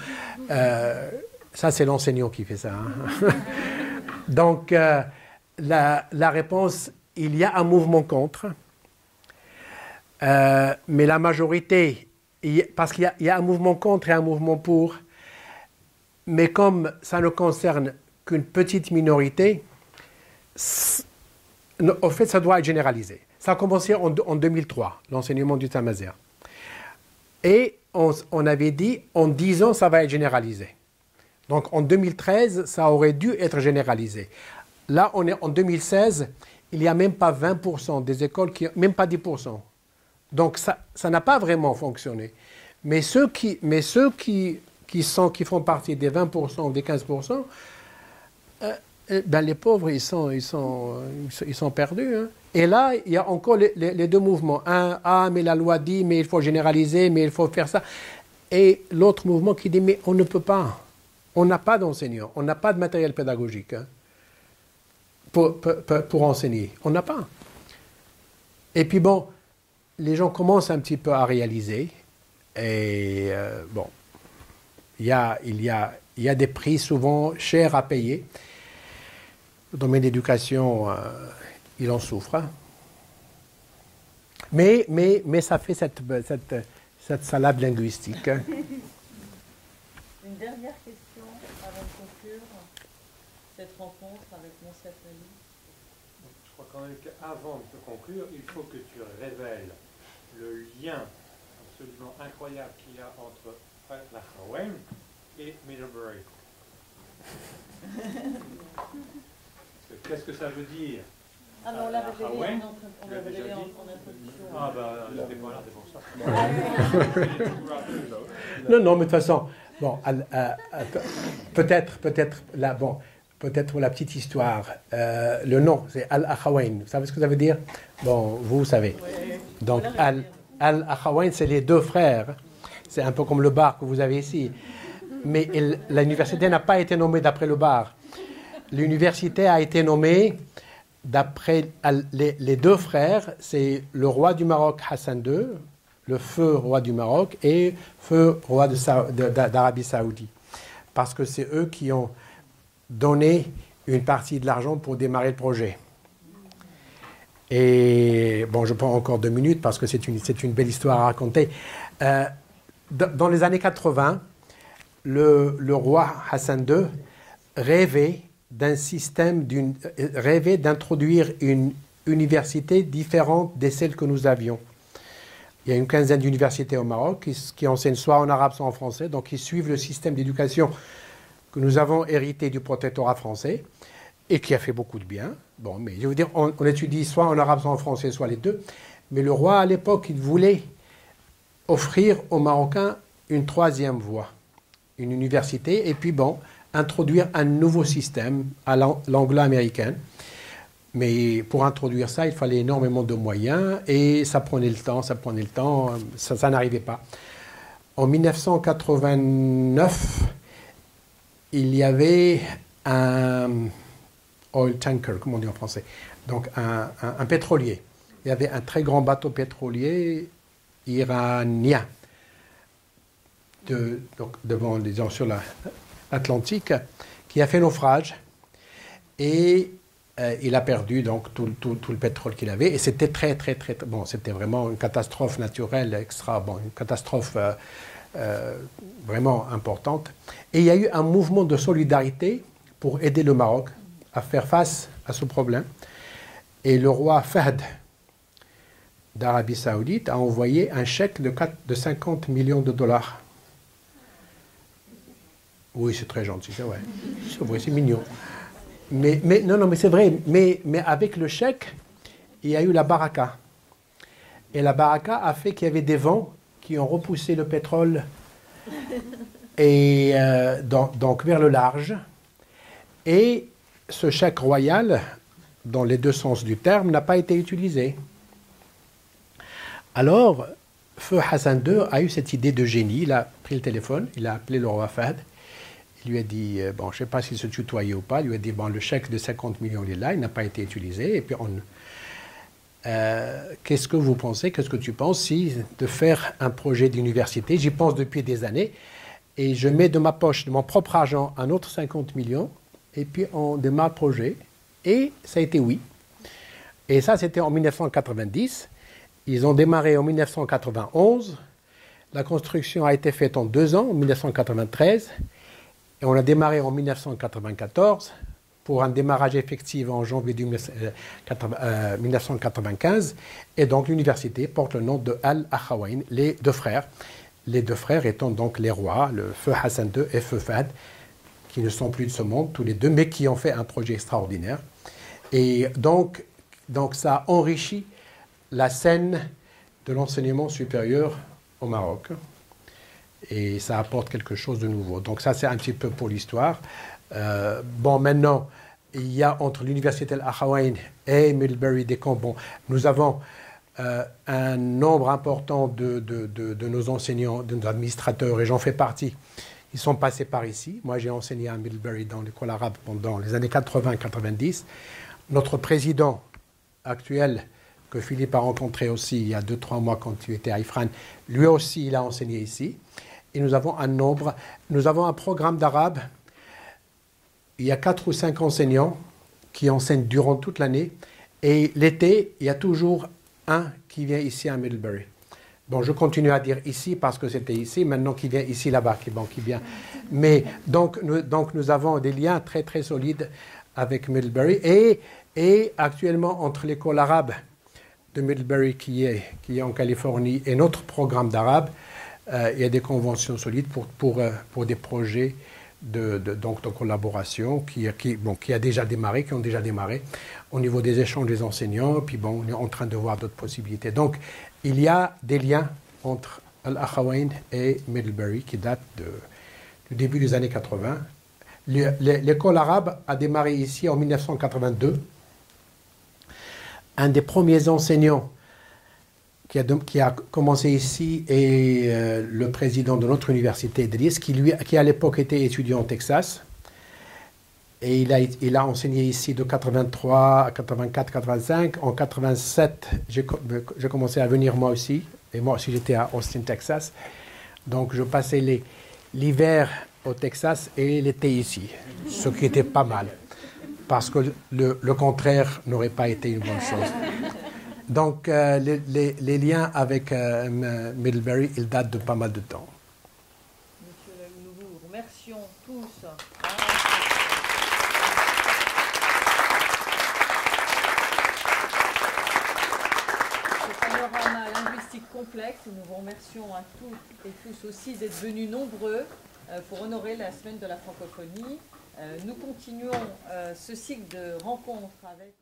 Ça, c'est l'enseignant qui fait ça. Hein. Donc, la réponse, il y a un mouvement contre, mais la majorité, parce qu'il y a un mouvement contre et un mouvement pour, mais comme ça ne concerne qu'une petite minorité, en fait, ça doit être généralisé. Ça a commencé en 2003, l'enseignement du tamazight. Et on avait dit, en 10 ans, ça va être généralisé. Donc, en 2013, ça aurait dû être généralisé. Là, on est en 2016, il n'y a même pas 20% des écoles, même pas 10%. Donc, ça n'a pas vraiment fonctionné. Mais ceux qui font partie des 20% ou des 15%, les pauvres, ils sont perdus. Hein. Et là, il y a encore les deux mouvements. Un, mais la loi dit, mais il faut généraliser, mais il faut faire ça. Et l'autre mouvement qui dit, mais on ne peut pas. On n'a pas d'enseignants, on n'a pas de matériel pédagogique hein, pour enseigner. On n'a pas. Et puis bon, les gens commencent un petit peu à réaliser. Et bon, il y a des prix souvent chers à payer. Le domaine de l'éducation, il en souffre. Hein. Mais ça fait cette salade linguistique. Hein. Une dernière question avant de conclure cette rencontre avec Monsef Ali. Je crois quand même qu'avant de conclure, il faut que tu révèles le lien absolument incroyable qu'il y a entre Al-Akhawayn et Middlebury. Qu'est-ce que ça veut dire? Ah non, on l'a révélé en introduction. Ah bah, j'étais pas là, c'est pour ça. Non, mais de toute façon, bon, peut-être là, bon, peut-être pour la petite histoire, le nom, c'est Al-Akhawayn. Vous savez ce que ça veut dire? Bon, vous savez. Oui. Donc, Al-Akhawayn, c'est les deux frères. C'est un peu comme le bar que vous avez ici. Mais l'université n'a pas été nommée d'après le bar. L'université a été nommée d'après les deux frères. C'est le roi du Maroc, Hassan II, le feu roi du Maroc, et feu roi d'Arabie Saoudite. Parce que c'est eux qui ont donné une partie de l'argent pour démarrer le projet. Et bon, je prends encore 2 minutes parce que c'est une belle histoire à raconter. Dans les années 80, le roi Hassan II rêvait d'introduire une université différente de celle que nous avions. Il y a une quinzaine d'universités au Maroc qui enseignent soit en arabe, soit en français, donc ils suivent le système d'éducation que nous avons hérité du protectorat français et qui a fait beaucoup de bien. Bon, mais je veux dire, on étudie soit en arabe, soit en français, soit les deux. Mais le roi, à l'époque, il voulait offrir aux Marocains une 3e voie, une université, et puis bon, introduire un nouveau système à l'anglo-américaine. Mais pour introduire ça, il fallait énormément de moyens et ça prenait le temps, ça n'arrivait pas. En 1989, il y avait un oil tanker, comme on dit en français, donc un pétrolier. Il y avait un très grand bateau pétrolier iranien disons, sur l'Atlantique qui a fait naufrage et il a perdu donc tout le pétrole qu'il avait et c'était très bon, c'était vraiment une catastrophe naturelle une catastrophe vraiment importante. Et il y a eu un mouvement de solidarité pour aider le Maroc à faire face à ce problème. Et le roi Fahd d'Arabie Saoudite a envoyé un chèque de 50 millions de dollars. Oui, c'est très gentil, c'est vrai. C'est vrai, c'est mignon. Mais c'est vrai. Mais avec le chèque, il y a eu la baraka. Et la baraka a fait qu'il y avait des vents qui ont repoussé le pétrole et donc vers le large. Et ce chèque royal, dans les 2 sens du terme, n'a pas été utilisé. Alors, feu Hassan II a eu cette idée de génie. Il a pris le téléphone, il a appelé le roi Fahd. Il lui a dit, bon, je ne sais pas s'il se tutoyait ou pas, il lui a dit, bon, le chèque de 50 millions, il est là, il n'a pas été utilisé. Et puis, qu'est-ce que vous pensez, qu'est-ce que tu penses de faire un projet d'université? J'y pense depuis des années. Et je mets de ma poche, de mon propre argent, un autre 50 millions. Et puis, on démarre le projet. Et ça a été oui. Et ça, c'était en 1990. Ils ont démarré en 1991. La construction a été faite en 2 ans, en 1993. Et on a démarré en 1994 pour un démarrage effectif en janvier 1995. Et donc l'université porte le nom de Al-Akhawayn, les 2 frères. Les 2 frères étant donc les rois, le feu Hassan II et feu Fahd, qui ne sont plus de ce monde, tous les 2, mais qui ont fait un projet extraordinaire. Et donc ça a enrichi la scène de l'enseignement supérieur au Maroc. Et ça apporte quelque chose de nouveau. Donc ça, c'est un petit peu pour l'histoire. Bon, maintenant, il y a entre l'université Al-Akhawayn et Middlebury des camps. Bon, nous avons un nombre important de nos enseignants, de nos administrateurs, et j'en fais partie, Ils sont passés par ici. Moi, j'ai enseigné à Middlebury dans l'école arabe pendant les années 80-90. Notre président actuel, que Philippe a rencontré aussi il y a 2-3 mois quand tu étais à Ifrane, lui aussi, il a enseigné ici. Et nous avons un programme d'arabe. Il y a 4 ou 5 enseignants qui enseignent durant toute l'année. Et l'été, il y a toujours un qui vient ici à Middlebury. Bon, je continue à dire ici parce que c'était ici, maintenant qui vient ici, là-bas, qui vient. Mais donc nous avons des liens très, très solides avec Middlebury. Et actuellement, entre l'école arabe de Middlebury qui est en Californie et notre programme d'arabe, il y a des conventions solides pour des projets de collaboration qui ont déjà démarré au niveau des échanges des enseignants. Puis bon, on est en train de voir d'autres possibilités. Donc, il y a des liens entre Al-Akhawayn et Middlebury qui datent du début des années 80. L'école arabe a démarré ici en 1982. Un des premiers enseignants qui a commencé ici est le président de notre université, Idriss, qui à l'époque était étudiant au Texas. Et il a enseigné ici de 83 à 84, 85. En 87, j'ai commencé à venir moi aussi. Et moi aussi, j'étais à Austin, Texas. Donc, je passais l'hiver au Texas et l'été ici, ce qui était pas mal. Parce que le contraire n'aurait pas été une bonne chose. Donc, les liens avec Middlebury, ils datent de pas mal de temps. Monsieur, nous vous remercions tous. Ce panorama linguistique complexe, nous vous remercions à toutes et tous aussi d'être venus nombreux pour honorer la semaine de la francophonie. Nous continuons ce cycle de rencontres avec...